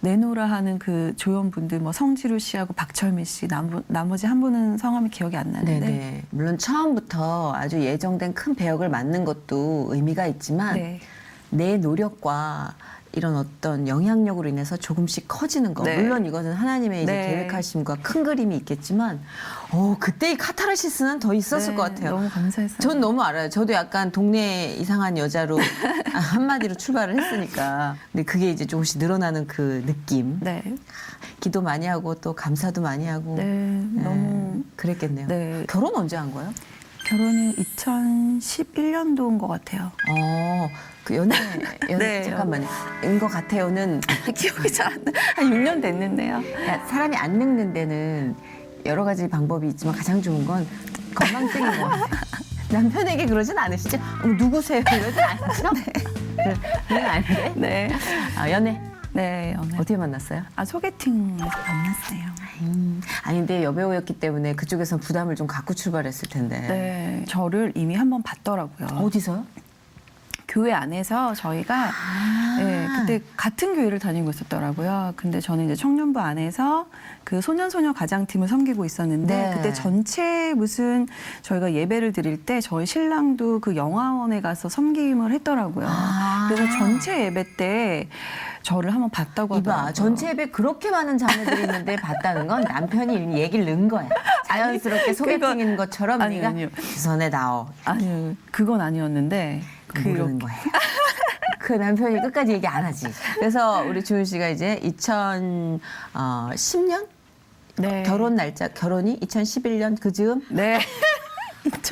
Speaker 2: 내노라 하는 그 조연분들 뭐 성지루 씨하고 박철민 씨 나머지 한 분은 성함이 기억이 안 나는데
Speaker 1: 네네. 물론 처음부터 아주 예정된 큰 배역을 맡는 것도 의미가 있지만
Speaker 2: 네.
Speaker 1: 내 노력과 이런 어떤 영향력으로 인해서 조금씩 커지는 거.
Speaker 2: 네.
Speaker 1: 물론 이것은 하나님의 이제
Speaker 2: 네.
Speaker 1: 계획하심과 큰 그림이 있겠지만, 그때 이 카타르시스는 더 있었을
Speaker 2: 네,
Speaker 1: 것 같아요.
Speaker 2: 너무 감사했어요.
Speaker 1: 전 너무 알아요. 저도 약간 동네 이상한 여자로 한마디로 출발을 했으니까. 근데 그게 이제 조금씩 늘어나는 그 느낌.
Speaker 2: 네.
Speaker 1: 기도 많이 하고 또 감사도 많이 하고.
Speaker 2: 네, 너무
Speaker 1: 그랬겠네요.
Speaker 2: 네.
Speaker 1: 결혼 언제 한 거예요?
Speaker 2: 결혼이 2011년도인 것 같아요.
Speaker 1: 그 연애
Speaker 2: 네.
Speaker 1: 잠깐만요. 인것 같아요는
Speaker 2: 기억이 잘 안 나. 한 6년 됐는데요.
Speaker 1: 그러니까 사람이 안 늙는 데는 여러 가지 방법이 있지만 가장 좋은 건 건망증인 것 같아요. 남편에게 그러진 않으시죠? 누구세요? 이러진 않죠? 그건 아닌데?
Speaker 2: 네.
Speaker 1: 연애.
Speaker 2: 네, 연애.
Speaker 1: 어떻게 만났어요?
Speaker 2: 소개팅에서 만났어요.
Speaker 1: 아니, 근데 여배우였기 때문에 그쪽에선 부담을 좀 갖고 출발했을 텐데.
Speaker 2: 네. 저를 이미 한 번 봤더라고요.
Speaker 1: 어디서요?
Speaker 2: 교회 안에서 저희가 네, 그때 같은 교회를 다니고 있었더라고요. 근데 저는 이제 청년부 안에서 그 소년소녀 가장팀을 섬기고 있었는데
Speaker 1: 네.
Speaker 2: 그때 전체 무슨 저희가 예배를 드릴 때 저희 신랑도 그 영화원에 가서 섬김을 했더라고요. 그래서 전체 예배 때 저를 한번 봤다고 하더라고요.
Speaker 1: 이봐, 전체 예배 그렇게 많은 자매들이 있는데 봤다는 건 남편이 얘기를 넣은 거야. 자연스럽게 소개팅인 것처럼
Speaker 2: 아니요,
Speaker 1: 네가
Speaker 2: 아니요.
Speaker 1: 손에 나오.
Speaker 2: 아니요, 그건 아니었는데
Speaker 1: 모르는 거예요. 그 남편이 끝까지 얘기 안 하지. 그래서 우리 주은 씨가 이제 2010년
Speaker 2: 네.
Speaker 1: 결혼 날짜 결혼이 2011년 그 즈음.
Speaker 2: 네.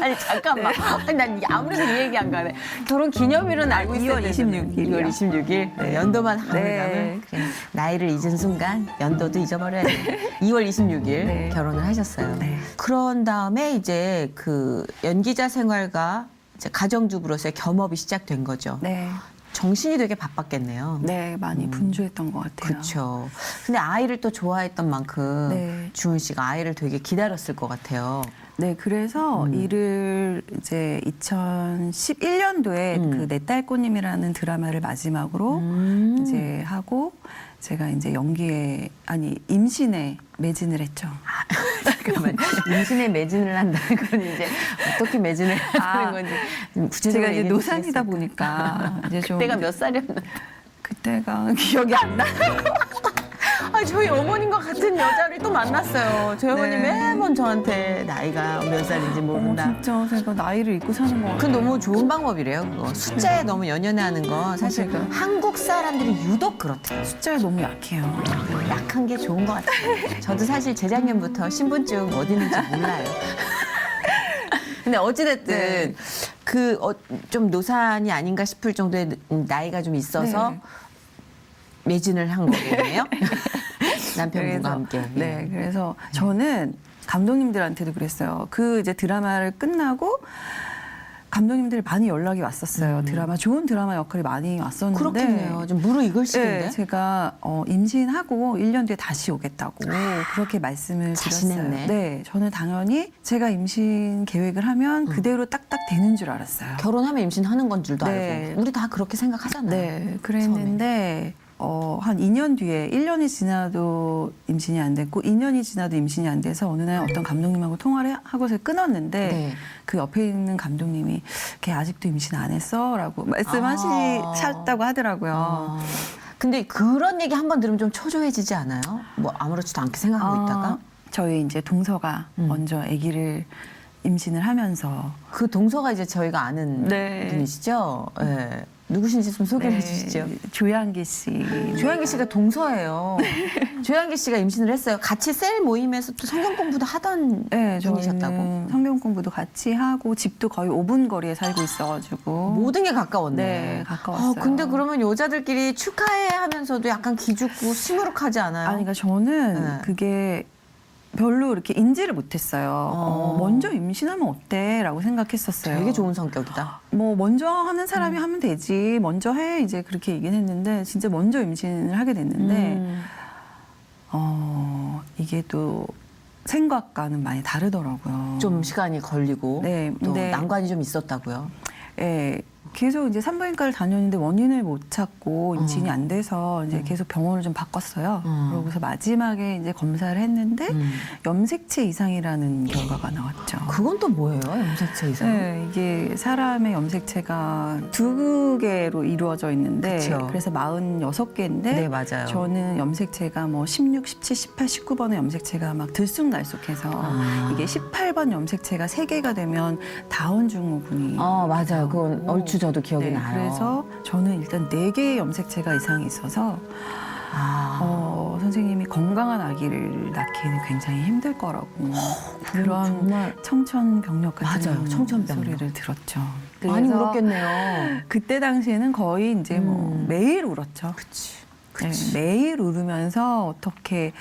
Speaker 1: 아니 잠깐만. 아니, 난 아무래도 이 얘기 안 가네. 결혼 기념일은 알고 있어야
Speaker 2: 2월
Speaker 1: 되는데.
Speaker 2: 26일 이요.
Speaker 1: 2월 26일. 네, 연도만
Speaker 2: 네.
Speaker 1: 그래. 나이를 잊은 순간 연도도 잊어버려야 돼. 2월 26일
Speaker 2: 네.
Speaker 1: 결혼을 하셨어요.
Speaker 2: 네.
Speaker 1: 그런 다음에 이제 그 연기자 생활과 이제 가정주부로서의 겸업이 시작된 거죠.
Speaker 2: 네.
Speaker 1: 정신이 되게 바빴겠네요.
Speaker 2: 네, 많이 분주했던 것 같아요.
Speaker 1: 그렇죠. 근데 아이를 또 좋아했던 만큼
Speaker 2: 네.
Speaker 1: 주은 씨가 아이를 되게 기다렸을 것 같아요.
Speaker 2: 네, 그래서 일을 이제 2011년도에 그 내 딸 꽃님이라는 드라마를 마지막으로 이제 하고 제가 이제 임신에 매진을 했죠.
Speaker 1: 잠깐만. 임신에 매진을 한다는 건 이제 어떻게 매진을 하는 건지 좀 구체적으로
Speaker 2: 제가 이제
Speaker 1: 얘기해
Speaker 2: 노산이다
Speaker 1: 주시겠어요?
Speaker 2: 보니까 이제 좀
Speaker 1: 그때가 몇 살이었나?
Speaker 2: 그때가 기억이 안 나요.
Speaker 1: 아, 저희 어머님과 같은 여자를 또 만났어요. 저희 어머니
Speaker 2: 네.
Speaker 1: 매번 저한테 나이가 몇 살인지 모른다.
Speaker 2: 진짜 제가 나이를 잊고 사는 것
Speaker 1: 그
Speaker 2: 같아요.
Speaker 1: 너무 좋은 방법이래요. 그거 숫자에 너무 연연해하는 건 사실
Speaker 2: 제가.
Speaker 1: 한국 사람들이 유독 그렇대요.
Speaker 2: 숫자에 너무 약해요.
Speaker 1: 약한 게 좋은 것 같아요. 저도 사실 재작년부터 신분증 어디 있는지 몰라요. 근데 어찌됐든 좀 노산이 아닌가 싶을 정도의 나이가 좀 있어서
Speaker 2: 네.
Speaker 1: 매진을 한 거겠네요. 남편분과 함께.
Speaker 2: 네, 그래서 저는 감독님들한테도 그랬어요. 그 이제 드라마를 끝나고 감독님들이 많이 연락이 왔었어요. 좋은 드라마 역할이 많이 왔었는데.
Speaker 1: 그렇겠네요. 좀 무르익을시는데.
Speaker 2: 네, 제가 임신하고 1년 뒤에 다시 오겠다고 그렇게 말씀을
Speaker 1: 자신했네.
Speaker 2: 드렸어요. 네, 저는 당연히 제가 임신 계획을 하면 그대로 딱딱 되는 줄 알았어요.
Speaker 1: 결혼하면 임신하는 건 줄도
Speaker 2: 네.
Speaker 1: 알고. 우리 다 그렇게 생각하잖아요.
Speaker 2: 네, 그랬는데 한 2년 뒤에 1년이 지나도 임신이 안 됐고 2년이 지나도 임신이 안 돼서 어느 날 어떤 감독님하고 통화를 하고서 끊었는데
Speaker 1: 네.
Speaker 2: 그 옆에 있는 감독님이 걔 아직도 임신 안 했어? 라고 말씀하셨다고 하더라고요.
Speaker 1: 아. 근데 그런 얘기 한 번 들으면 좀 초조해지지 않아요? 뭐 아무렇지도 않게 생각하고 있다가
Speaker 2: 저희 이제 동서가 먼저 아기를 임신을 하면서
Speaker 1: 그 동서가 이제 저희가 아는
Speaker 2: 네.
Speaker 1: 분이시죠? 네. 누구신지 좀 소개를 해주시죠.
Speaker 2: 조양기 씨.
Speaker 1: 조양기 씨가 동서예요. 조양기 씨가 임신을 했어요. 같이 셀 모임에서 또 성경 공부도 하던
Speaker 2: 네,
Speaker 1: 분이셨다고.
Speaker 2: 저희는 성경 공부도 같이 하고 집도 거의 5분 거리에 살고 있어가지고
Speaker 1: 모든 게 가까웠네.
Speaker 2: 네, 가까웠어요.
Speaker 1: 근데 그러면 여자들끼리 축하해 하면서도 약간 기죽고 시무룩하지 않아요?
Speaker 2: 아니, 그러니까 저는
Speaker 1: 네.
Speaker 2: 그게 별로 이렇게 인지를 못했어요. 먼저 임신하면 어때? 라고 생각했었어요.
Speaker 1: 되게 좋은 성격이다.
Speaker 2: 뭐 먼저 하는 사람이 하면 되지. 먼저 해. 이제 그렇게 얘기는 했는데 진짜 먼저 임신을 하게 됐는데 이게 또 생각과는 많이 다르더라고요.
Speaker 1: 좀 시간이 걸리고
Speaker 2: 네,
Speaker 1: 또
Speaker 2: 근데-
Speaker 1: 난관이 좀 있었다고요.
Speaker 2: 예. 계속 이제 산부인과를 다녔는데 원인을 못 찾고 임신이 안 돼서 이제 계속 병원을 좀 바꿨어요. 그러고서 마지막에 이제 검사를 했는데 염색체 이상이라는 결과가 나왔죠.
Speaker 1: 그건 또 뭐예요? 염색체 이상?
Speaker 2: 네, 이게 사람의 염색체가 2개로 이루어져 있는데
Speaker 1: 그쵸.
Speaker 2: 그래서 46개인데
Speaker 1: 네, 맞아요.
Speaker 2: 저는 염색체가 뭐 16, 17, 18, 19번의 염색체가 막 들쑥날쑥해서 이게 18번 염색체가 3개가 되면 다운 증후군이
Speaker 1: 맞아요. 그건 얼추 저도 기억이
Speaker 2: 네,
Speaker 1: 나요.
Speaker 2: 그래서 저는 일단 4개의 염색체가 이상이 있어서 선생님이 건강한 아기를 낳기에는 굉장히 힘들 거라고 그런
Speaker 1: 정말
Speaker 2: 청천벽력 같은
Speaker 1: 맞아요. 청천벽력.
Speaker 2: 소리를 들었죠.
Speaker 1: 많이
Speaker 2: 그래서
Speaker 1: 울었겠네요.
Speaker 2: 그때 당시에는 거의 이제 뭐 매일 울었죠.
Speaker 1: 그치.
Speaker 2: 네, 매일 울으면서 어떻게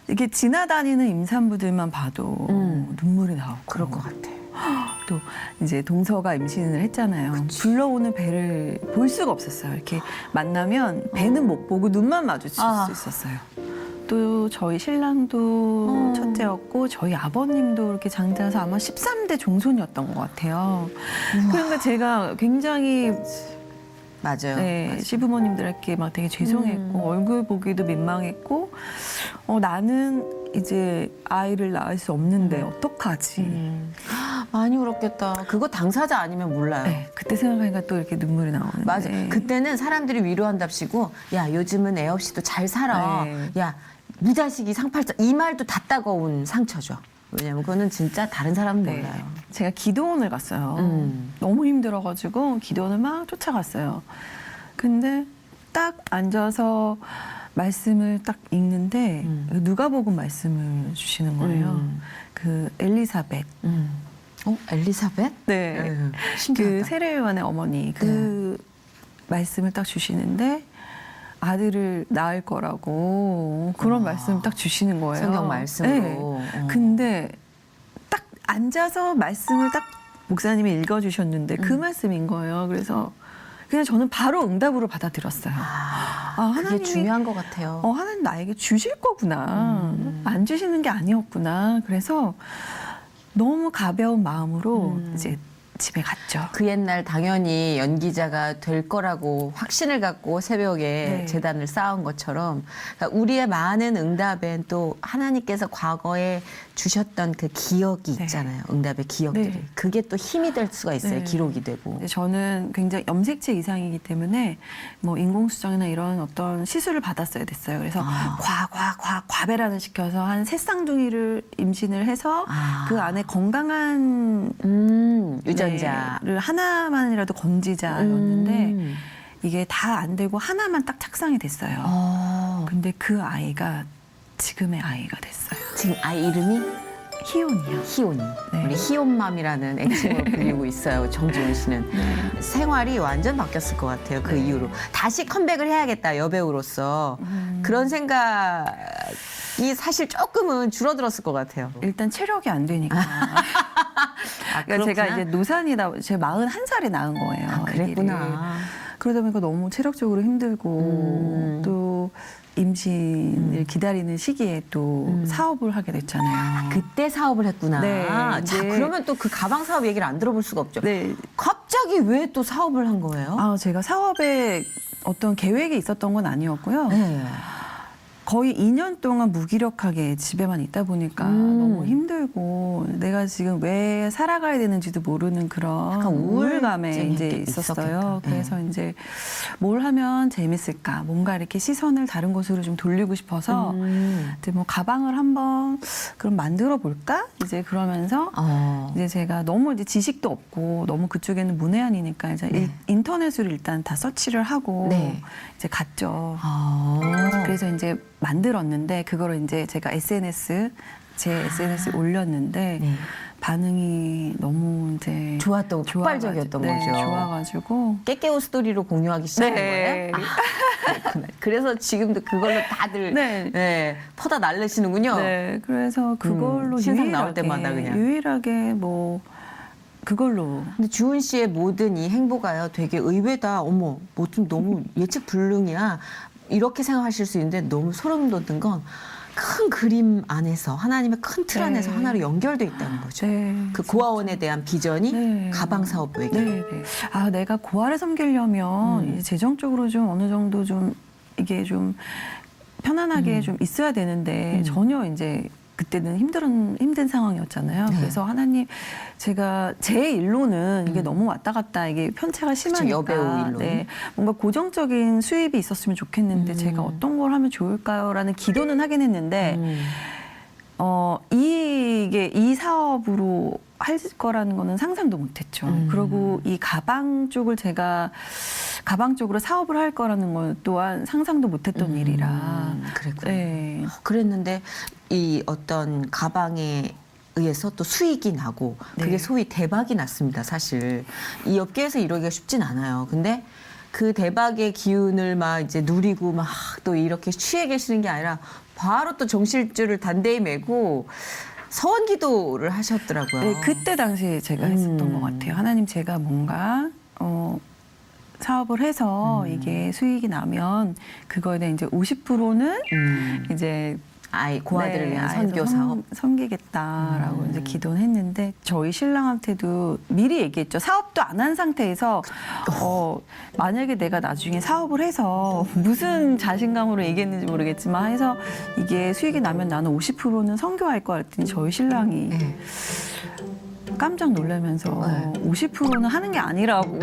Speaker 2: 이렇게 지나다니는 임산부들만 봐도 눈물이 나오고
Speaker 1: 그럴 것 같아.
Speaker 2: 또 이제 동서가 임신을 했잖아요. 불러오는 배를 볼 수가 없었어요. 이렇게 만나면 배는 못 보고 눈만 마주칠 수 있었어요. 또 저희 신랑도 첫째였고 저희 아버님도 이렇게 장자서 아마 13대 종손이었던 것 같아요. 그러니까 제가 굉장히
Speaker 1: 맞아요.
Speaker 2: 네,
Speaker 1: 맞아요.
Speaker 2: 시부모님들께 막 되게 죄송했고 얼굴 보기도 민망했고 나는 이제 아이를 낳을 수 없는데 어떡하지?
Speaker 1: 많이 울었겠다. 그거 당사자 아니면 몰라요.
Speaker 2: 네, 그때 생각하니까 또 이렇게 눈물이 나오는데
Speaker 1: 맞아. 그때는 사람들이 위로한답시고 야 요즘은 애 없이도 잘 살아.
Speaker 2: 네.
Speaker 1: 야 무자식이 상팔자 이 말도 다 따가운 상처죠. 왜냐면 그거는 진짜 다른 사람은
Speaker 2: 네.
Speaker 1: 몰라요.
Speaker 2: 제가 기도원을 갔어요. 너무 힘들어가지고 기도원을 막 쫓아갔어요. 근데 딱 앉아서 말씀을 딱 읽는데 누가복음 말씀을 주시는 거예요. 그 엘리사벳.
Speaker 1: 엘리사벳?
Speaker 2: 네.
Speaker 1: 신기하다.
Speaker 2: 그 세례요한의 어머니 그 말씀을 딱 주시는데 아들을 낳을 거라고 그런 말씀을 딱 주시는 거예요.
Speaker 1: 성경 말씀으로.
Speaker 2: 네. 근데 딱 앉아서 말씀을 딱 목사님이 읽어주셨는데 그 말씀인 거예요. 그래서 그냥 저는 바로 응답으로 받아들였어요.
Speaker 1: 그게 중요한 것 같아요.
Speaker 2: 하나님 나에게 주실 거구나. 안 주시는 게 아니었구나. 그래서 너무 가벼운 마음으로 이제 집에 갔죠.
Speaker 1: 그 옛날 당연히 연기자가 될 거라고 확신을 갖고 새벽에
Speaker 2: 네.
Speaker 1: 재단을 쌓은 것처럼 그러니까 우리의 많은 응답엔 또 하나님께서 과거에 주셨던 그 기억이
Speaker 2: 네.
Speaker 1: 있잖아요. 응답의 기억들이.
Speaker 2: 네.
Speaker 1: 그게 또 힘이 될 수가 있어요.
Speaker 2: 네.
Speaker 1: 기록이 되고.
Speaker 2: 근데 저는 굉장히 염색체 이상이기 때문에 뭐 인공수정이나 이런 어떤 시술을 받았어야 됐어요. 그래서 과배란을 시켜서 한 3쌍둥이를 임신을 해서 그 안에 건강한
Speaker 1: 유전자를
Speaker 2: 를 하나만이라도 건지자였는데 이게 다 안 되고 하나만 딱 착상이 됐어요. 근데 그 아이가 지금의 아이가 됐어요.
Speaker 1: 지금 아이 이름이
Speaker 2: 희온이요.
Speaker 1: 희온이.
Speaker 2: 네.
Speaker 1: 우리 희온맘이라는 애칭으로 불리고 있어요. 정지훈 씨는. 생활이 완전 바뀌었을 것 같아요. 그 이후로. 다시 컴백을 해야겠다, 여배우로서. 그런 생각이 사실 조금은 줄어들었을 것 같아요.
Speaker 2: 일단 체력이 안 되니까. 그러니까 제가 이제 노산이다, 제가 41살에 낳은 거예요. 아기를.
Speaker 1: 그랬구나.
Speaker 2: 그러다 보니까 너무 체력적으로 힘들고 또 임신을 기다리는 시기에 또 사업을 하게 됐잖아요.
Speaker 1: 그때 사업을 했구나.
Speaker 2: 네,
Speaker 1: 자,
Speaker 2: 이제-
Speaker 1: 그러면 또 그 가방 사업 얘기를 안 들어볼 수가 없죠.
Speaker 2: 네.
Speaker 1: 갑자기 왜 또 사업을 한 거예요?
Speaker 2: 제가 사업에 어떤 계획이 있었던 건 아니었고요.
Speaker 1: 네.
Speaker 2: 거의 2년 동안 무기력하게 집에만 있다 보니까 너무 힘들고 내가 지금 왜 살아가야 되는지도 모르는 그런
Speaker 1: 약간
Speaker 2: 우울감에
Speaker 1: 우울증이
Speaker 2: 이제
Speaker 1: 있었겠다.
Speaker 2: 있었어요.
Speaker 1: 네.
Speaker 2: 그래서 이제 뭘 하면 재밌을까? 뭔가 이렇게 시선을 다른 곳으로 좀 돌리고 싶어서 이제 뭐 가방을 한번 그럼 만들어 볼까? 이제 그러면서 이제 제가 너무 이제 지식도 없고 너무 그쪽에는 문외한이니까 이제 인터넷으로 일단 다 서치를 하고
Speaker 1: 네.
Speaker 2: 이제 갔죠.
Speaker 1: 아.
Speaker 2: 그래서 이제 만들었는데 그거를 이제 제가 제 SNS에 올렸는데
Speaker 1: 네.
Speaker 2: 반응이 너무 이제
Speaker 1: 좋았던, 폭발적이었던
Speaker 2: 네,
Speaker 1: 거죠.
Speaker 2: 좋아가지고
Speaker 1: 깨깨오 스토리로 공유하기 시작한
Speaker 2: 네.
Speaker 1: 거예요? 그렇구나. 그래서 지금도 그걸로 다들
Speaker 2: 네.
Speaker 1: 네, 퍼다 날르시는군요.
Speaker 2: 네, 그래서 그걸로
Speaker 1: 신상 나올 때마다 그냥.
Speaker 2: 유일하게 뭐 그걸로
Speaker 1: 근데 주은 씨의 모든 이 행보가요 되게 의외다. 어머, 뭐 좀 너무 예측 불능이야. 이렇게 생각하실 수 있는데 너무 소름 돋는 건 큰 그림 안에서 하나님의 큰 틀 안에서
Speaker 2: 네.
Speaker 1: 하나로 연결돼 있다는 거죠.
Speaker 2: 네,
Speaker 1: 그 고아원에 대한 비전이
Speaker 2: 네.
Speaker 1: 가방 사업 외교.
Speaker 2: 네, 네. 내가 고아를 섬기려면 이제 재정적으로 좀 어느 정도 좀 이게 좀 편안하게 좀 있어야 되는데 전혀 이제 그때는 힘든 상황이었잖아요.
Speaker 1: 네.
Speaker 2: 그래서 하나님, 제가 제 일로는 이게 너무 왔다 갔다 이게 편차가 심하니까
Speaker 1: 여배우 일로는.
Speaker 2: 네, 뭔가 고정적인 수입이 있었으면 좋겠는데 제가 어떤 걸 하면 좋을까요?라는 기도는 하긴 했는데 이게 이 사업으로 할 거라는 거는 상상도 못했죠. 그리고 이 가방 쪽을 제가 가방 쪽으로 사업을 할 거라는 건 또한 상상도 못했던 일이라.
Speaker 1: 그랬군요.
Speaker 2: 네.
Speaker 1: 그랬는데 이 어떤 가방에 의해서 또 수익이 나고 그게
Speaker 2: 네.
Speaker 1: 소위 대박이 났습니다. 사실 이 업계에서 이러기가 쉽진 않아요. 근데 그 대박의 기운을 막 이제 누리고 막 또 이렇게 취해 계시는 게 아니라 바로 또 정실줄을 단대히 메고 서원 기도를 하셨더라고요.
Speaker 2: 네, 그때 당시에 제가 했었던 것 같아요. 하나님, 제가 뭔가 사업을 해서 이게 수익이 나면 그거에 대한 이제 50%는 이제
Speaker 1: 아이 고아들을
Speaker 2: 네,
Speaker 1: 위한
Speaker 2: 아이들
Speaker 1: 선교 사업.
Speaker 2: 섬기겠다라고 이제 기도는 했는데 저희 신랑한테도 미리 얘기했죠. 사업도 안 한 상태에서 만약에 내가 나중에 사업을 해서 무슨 자신감으로 얘기했는지 모르겠지만 해서 이게 수익이 나면 나는 50%는 선교할 거야 했더니 저희 신랑이
Speaker 1: 네.
Speaker 2: 깜짝 놀라면서 50%는 하는 게 아니라고.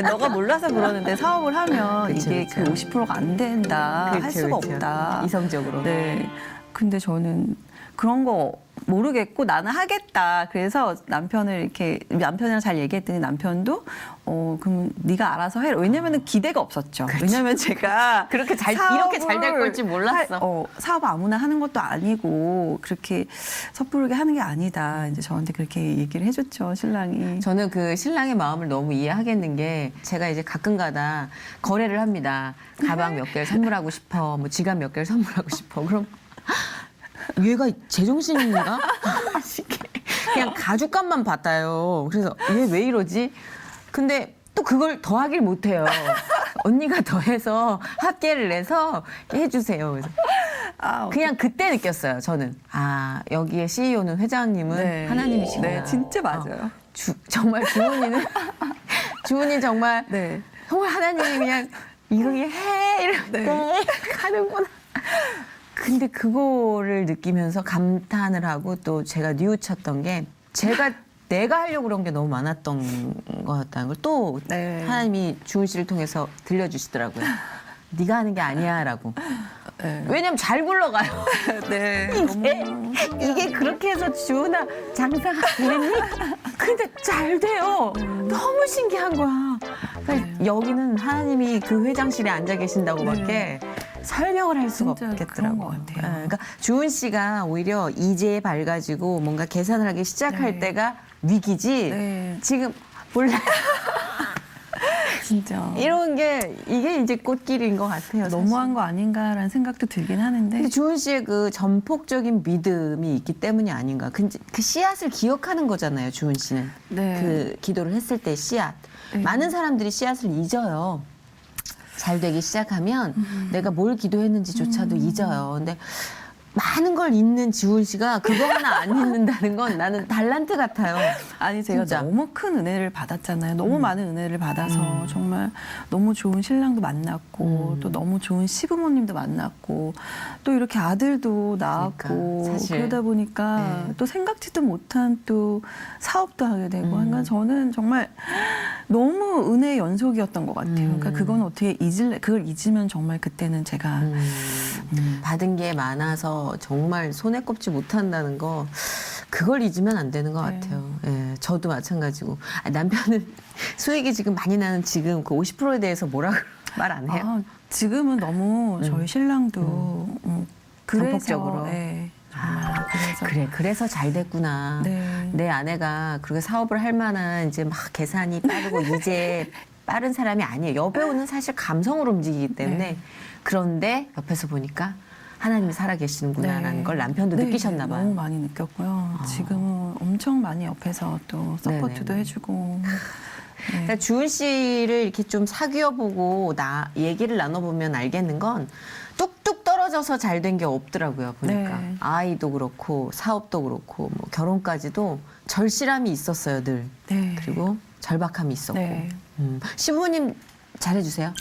Speaker 2: 너가 몰라서 그러는데 사업을 하면
Speaker 1: 그쵸,
Speaker 2: 이게
Speaker 1: 그쵸.
Speaker 2: 그 50%가 안 된다. 할 수가 없다.
Speaker 1: 이성적으로.
Speaker 2: 네. 근데 저는 그런 거 모르겠고 나는 하겠다. 그래서 남편이랑 잘 얘기했더니 남편도 그럼 네가 알아서 해라. 왜냐면은 기대가 없었죠. 왜냐면 제가
Speaker 1: 그렇게 이렇게 잘 될 걸지 몰랐어.
Speaker 2: 사업 아무나 하는 것도 아니고 그렇게 섣부르게 하는 게 아니다. 이제 저한테 그렇게 얘기를 해줬죠, 신랑이.
Speaker 1: 저는 그 신랑의 마음을 너무 이해하겠는 게 제가 이제 가끔가다 거래를 합니다. 가방 몇 개를 선물하고 싶어, 뭐 지갑 몇 개를 선물하고 싶어. 그럼 얘가 제정신인가? 그냥 가죽감만 받아요. 그래서 얘 왜 이러지? 근데 또 그걸 더하길 못해요. 언니가 더해서 합계를 내서 해주세요. 그래서 그냥 그때 느꼈어요. 저는 여기에 CEO는 회장님은
Speaker 2: 네.
Speaker 1: 하나님이시구나.
Speaker 2: 네, 진짜 맞아요.
Speaker 1: 정말 주은이는 주은이 정말
Speaker 2: 네.
Speaker 1: 정말 하나님이 그냥 이거 해 이렇게 가는구나. 근데 그거를 느끼면서 감탄을 하고 또 제가 뉘우쳤던 게 내가 하려고 그런 게 너무 많았던 거였다는 걸 또
Speaker 2: 네.
Speaker 1: 하나님이 주은 씨를 통해서 들려주시더라고요. 네가 하는 게 아니야라고.
Speaker 2: 네.
Speaker 1: 왜냐면 잘 굴러가요.
Speaker 2: 네.
Speaker 1: 이게 그렇게 해서 주은아 장사가 되니? 근데 잘 돼요. 너무 신기한 거야. 그러니까 여기는 하나님이 그 회장실에 앉아 계신다고밖에 설명을 할 수가
Speaker 2: 진짜
Speaker 1: 없겠더라고요.
Speaker 2: 그런 것 같아요.
Speaker 1: 그러니까 주은 씨가 오히려 이제 밝아지고 뭔가 계산을 하기 시작할
Speaker 2: 네.
Speaker 1: 때가 위기지.
Speaker 2: 네.
Speaker 1: 지금 몰라.
Speaker 2: 진짜.
Speaker 1: 이런 게 이게 이제 꽃길인 것 같아요.
Speaker 2: 너무한 거 아닌가라는 생각도 들긴 하는데.
Speaker 1: 근데 주은 씨의 그 전폭적인 믿음이 있기 때문이 아닌가. 그 씨앗을 기억하는 거잖아요, 주은 씨는.
Speaker 2: 네.
Speaker 1: 그 기도를 했을 때 씨앗.
Speaker 2: 네.
Speaker 1: 많은 사람들이 씨앗을 잊어요. 잘 되기 시작하면 내가 뭘 기도했는지조차도 잊어요. 근데 많은 걸 잊는 지훈 씨가 그거 하나 안 잊는다는 건 나는 달란트 같아요.
Speaker 2: 아니 제가
Speaker 1: 진짜.
Speaker 2: 너무 큰 은혜를 받았잖아요. 너무 많은 은혜를 받아서 정말 너무 좋은 신랑도 만났고 또 너무 좋은 시부모님도 만났고 또 이렇게 아들도 낳았고
Speaker 1: 그러니까, 사실.
Speaker 2: 그러다 보니까
Speaker 1: 네.
Speaker 2: 또 생각지도 못한 또 사업도 하게 되고 그러니까 저는 정말 너무 은혜의 연속이었던 것 같아요. 그러니까 그건 어떻게 그걸 잊으면 정말 그때는 제가
Speaker 1: 받은 게 많아서 정말 손에 꼽지 못한다는 거 그걸 잊으면 안 되는 것
Speaker 2: 네.
Speaker 1: 같아요. 예, 저도 마찬가지고 남편은 수익이 지금 많이 나는 지금 그 50%에 대해서 뭐라고 말 안 해요?
Speaker 2: 아, 지금은 너무 저희 신랑도 그래서
Speaker 1: 전폭적으로.
Speaker 2: 네, 정말 그래서
Speaker 1: 그래서 잘 됐구나.
Speaker 2: 네.
Speaker 1: 내 아내가 그렇게 사업을 할 만한 이제 막 계산이 빠르고 이제 빠른 사람이 아니에요. 여배우는 사실 감성으로 움직이기 때문에
Speaker 2: 네.
Speaker 1: 그런데 옆에서 보니까 하나님이 살아계시는구나라는
Speaker 2: 네.
Speaker 1: 걸 남편도
Speaker 2: 네,
Speaker 1: 느끼셨나 봐요.
Speaker 2: 너무 많이 느꼈고요. 지금은 엄청 많이 옆에서 또 서포트도
Speaker 1: 네네네.
Speaker 2: 해주고. 네.
Speaker 1: 그러니까 주은 씨를 이렇게 좀 사귀어보고 얘기를 나눠보면 알겠는 건 뚝뚝 떨어져서 잘 된 게 없더라고요. 보니까
Speaker 2: 네.
Speaker 1: 아이도 그렇고 사업도 그렇고 뭐 결혼까지도 절실함이 있었어요 늘.
Speaker 2: 네.
Speaker 1: 그리고 절박함이 있었고.
Speaker 2: 네.
Speaker 1: 시부모님 잘해주세요.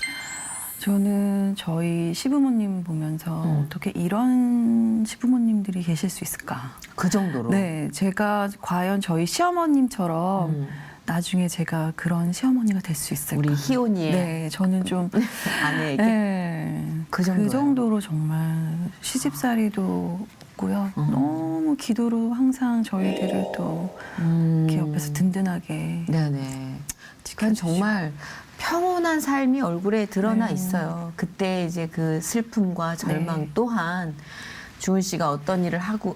Speaker 2: 저는 저희 시부모님 보면서 어떻게 이런 시부모님들이 계실 수 있을까.
Speaker 1: 그 정도로.
Speaker 2: 네, 제가 과연 저희 시어머님처럼 나중에 제가 그런 시어머니가 될 수 있을까.
Speaker 1: 우리 희온이의
Speaker 2: 네, 저는 좀
Speaker 1: 아내에게.
Speaker 2: 네,
Speaker 1: 그 정도예요.
Speaker 2: 정도로 정말 시집살이도 없고요. 너무 기도로 항상 저희들을 또 이렇게 옆에서 든든하게
Speaker 1: 네네. 그건 정말 평온한 삶이 얼굴에 드러나
Speaker 2: 네.
Speaker 1: 있어요. 그때 이제 그 슬픔과 절망
Speaker 2: 네.
Speaker 1: 또한 주은 씨가 어떤 일을 하고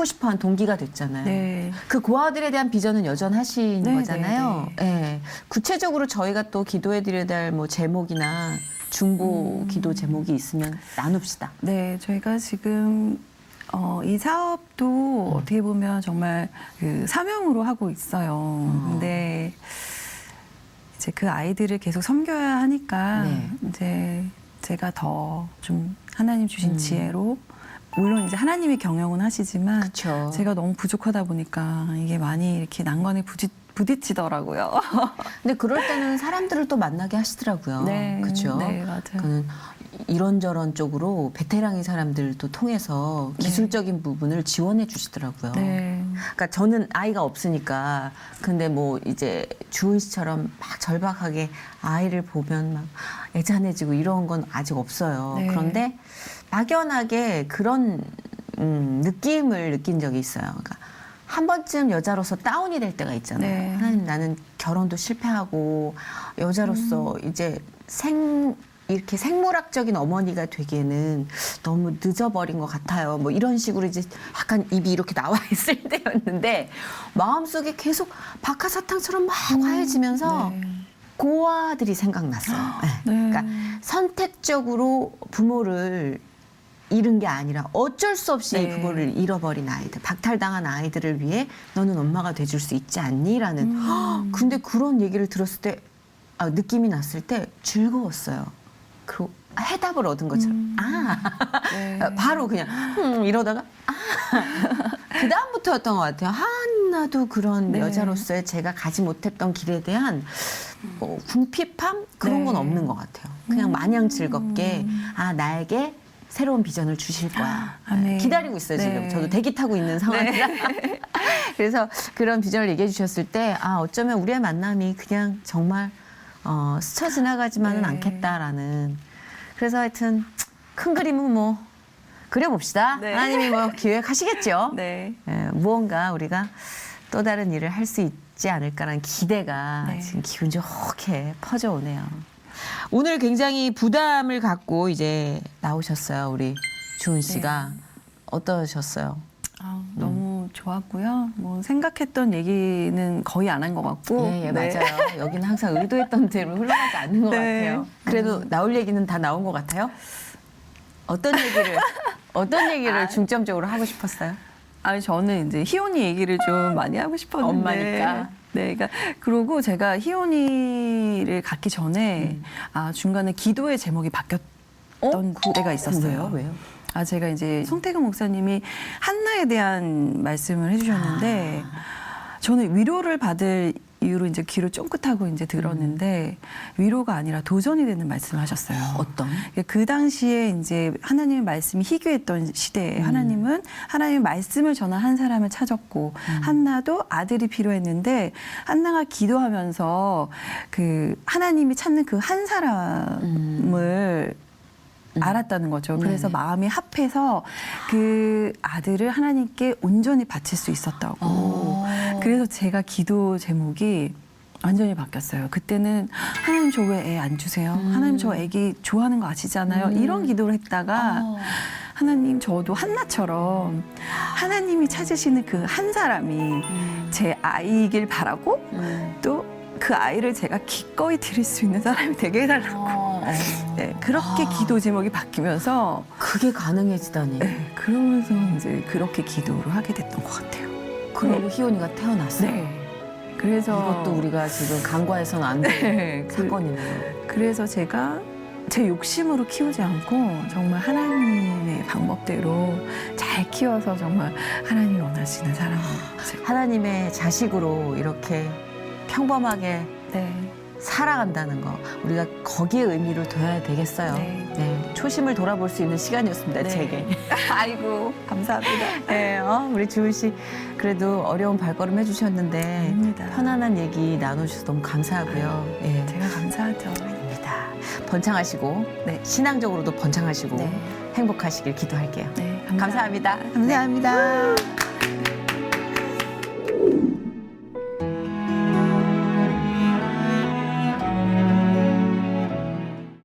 Speaker 1: 싶어한 동기가 됐잖아요.
Speaker 2: 네.
Speaker 1: 그 고아들에 대한 비전은 여전하신
Speaker 2: 네,
Speaker 1: 거잖아요.
Speaker 2: 네,
Speaker 1: 네. 구체적으로 저희가 또 기도해드려야 될 뭐 제목이나 중보 기도 제목이 있으면 나눕시다.
Speaker 2: 네, 저희가 지금 이 사업도 어떻게 보면 정말 그 사명으로 하고 있어요. 근데 이제 그 아이들을 계속 섬겨야 하니까
Speaker 1: 네.
Speaker 2: 이제 제가 더 좀 하나님 주신 지혜로 물론 이제 하나님이 경영은 하시지만
Speaker 1: 그쵸.
Speaker 2: 제가 너무 부족하다 보니까 이게 많이 이렇게 난관에 부딪히더라고요.
Speaker 1: 근데 그럴 때는 사람들을 또 만나게 하시더라고요.
Speaker 2: 네,
Speaker 1: 그렇죠.
Speaker 2: 네, 맞아요.
Speaker 1: 그는 이런저런 쪽으로 베테랑인 사람들도 통해서
Speaker 2: 네.
Speaker 1: 기술적인 부분을 지원해 주시더라고요.
Speaker 2: 네.
Speaker 1: 그러니까 저는 아이가 없으니까 근데 뭐 이제 주은 씨처럼 막 절박하게 아이를 보면 막 애잔해지고 이런 건 아직 없어요.
Speaker 2: 네.
Speaker 1: 그런데 막연하게 그런 느낌을 느낀 적이 있어요. 그러니까 한 번쯤 여자로서 다운이 될 때가 있잖아요.
Speaker 2: 네.
Speaker 1: 하나님 나는 결혼도 실패하고 여자로서 이제 이렇게 생물학적인 어머니가 되기에는 너무 늦어버린 것 같아요. 뭐 이런 식으로 이제 약간 입이 이렇게 나와 있을 때였는데 마음속에 계속 박하사탕처럼 막 화해지면서
Speaker 2: 네.
Speaker 1: 고아들이 생각났어요. 네.
Speaker 2: 네.
Speaker 1: 그러니까 선택적으로 부모를 잃은 게 아니라 어쩔 수 없이
Speaker 2: 네.
Speaker 1: 그거를 잃어버린 아이들, 박탈당한 아이들을 위해 너는 엄마가 돼줄 수 있지 않니?라는. 근데 그런 얘기를 들었을 때 느낌이 났을 때 즐거웠어요. 그 해답을 얻은 것처럼.
Speaker 2: 네.
Speaker 1: 바로 그냥 이러다가 그 다음부터였던 것 같아요. 하나도 그런
Speaker 2: 네.
Speaker 1: 여자로서의 제가 가지 못했던 길에 대한 궁핍함 그런 건
Speaker 2: 네.
Speaker 1: 없는 것 같아요. 그냥 마냥 즐겁게 나에게 새로운 비전을 주실 거야.
Speaker 2: 아멘.
Speaker 1: 기다리고 있어요 지금.
Speaker 2: 네.
Speaker 1: 저도 대기 타고 있는 상황이라. 그래서 그런 비전을 얘기해 주셨을 때 어쩌면 우리의 만남이 그냥 정말 스쳐 지나가지만은
Speaker 2: 네.
Speaker 1: 않겠다라는. 그래서 하여튼 큰 그림은 뭐 그려봅시다.
Speaker 2: 네.
Speaker 1: 하나님이 뭐 기획하시겠죠.
Speaker 2: 네.
Speaker 1: 무언가 우리가 또 다른 일을 할 수 있지 않을까라는 기대가
Speaker 2: 네.
Speaker 1: 지금 기분 좋게 퍼져오네요. 오늘 굉장히 부담을 갖고 이제 나오셨어요. 우리 주은 씨가. 어떠셨어요?
Speaker 2: 너무 좋았고요. 뭐 생각했던 얘기는 거의 안 한 것 같고.
Speaker 1: 예,
Speaker 2: 네.
Speaker 1: 맞아요. 여기는 항상 의도했던 대로 흘러가지 않는 것
Speaker 2: 네.
Speaker 1: 같아요. 그래도 나올 얘기는 다 나온 것 같아요? 어떤 얘기를 중점적으로 하고 싶었어요?
Speaker 2: 아니 저는 이제 희원이 얘기를 좀 많이 하고 싶었는데
Speaker 1: 엄마니까.
Speaker 2: 네, 그러니까 그러고 제가 희원이를 갖기 전에 중간에 기도의 제목이 바뀌었던 때가 있었어요.
Speaker 1: 왜요?
Speaker 2: 제가 이제 송태근 목사님이 한나에 대한 말씀을 해주셨는데 저는 위로를 받을 이유로 이제 귀를 쫑긋하고 이제 들었는데 위로가 아니라 도전이 되는 말씀을 하셨어요.
Speaker 1: 어떤?
Speaker 2: 그 당시에 이제 하나님의 말씀이 희귀했던 시대에 하나님은 하나님의 말씀을 전한 한 사람을 찾았고 한나도 아들이 필요했는데 한나가 기도하면서 그 하나님이 찾는 그 한 사람을 알았다는 거죠. 그래서
Speaker 1: 네네.
Speaker 2: 마음이 합해서 그 아들을 하나님께 온전히 바칠 수 있었다고. 그래서 제가 기도 제목이 완전히 바뀌었어요. 그때는 하나님 저 왜 애 안 주세요? 하나님 저 애기 좋아하는 거 아시잖아요. 이런 기도를 했다가 하나님 저도 한나처럼 하나님이 찾으시는 그 한 사람이 제 아이이길 바라고 또 그 아이를 제가 기꺼이 드릴 수 있는 사람이 되게 해달라고. 네, 그렇게 기도 제목이 바뀌면서
Speaker 1: 그게 가능해지다니.
Speaker 2: 네, 그러면서 이제 그렇게 기도를 하게 됐던 것 같아요.
Speaker 1: 그러고 희원이가 태어났어요.
Speaker 2: 네. 그래서
Speaker 1: 이것도 우리가 지금 간과해서는 안 되는
Speaker 2: 네,
Speaker 1: 사건이네요.
Speaker 2: 그래서 제가 제 욕심으로 키우지 않고 정말 하나님의 방법대로 잘 키워서 정말 하나님이 원하시는 사람을
Speaker 1: 하나님의 자식으로 이렇게 평범하게
Speaker 2: 네.
Speaker 1: 살아간다는 거 우리가 거기에 의미를 둬야 되겠어요.
Speaker 2: 네.
Speaker 1: 네, 초심을 돌아볼 수 있는 시간이었습니다.
Speaker 2: 네.
Speaker 1: 제게.
Speaker 2: 아이고 감사합니다.
Speaker 1: 네, 우리 주은 씨 그래도 어려운 발걸음 해주셨는데
Speaker 2: 아닙니다.
Speaker 1: 편안한 얘기 나눠주셔서 너무 감사하고요. 예,
Speaker 2: 제가 감사하죠.
Speaker 1: 아닙니다. 번창하시고
Speaker 2: 네.
Speaker 1: 신앙적으로도 번창하시고
Speaker 2: 네.
Speaker 1: 행복하시길 기도할게요.
Speaker 2: 네,
Speaker 1: 감사합니다.
Speaker 2: 감사합니다.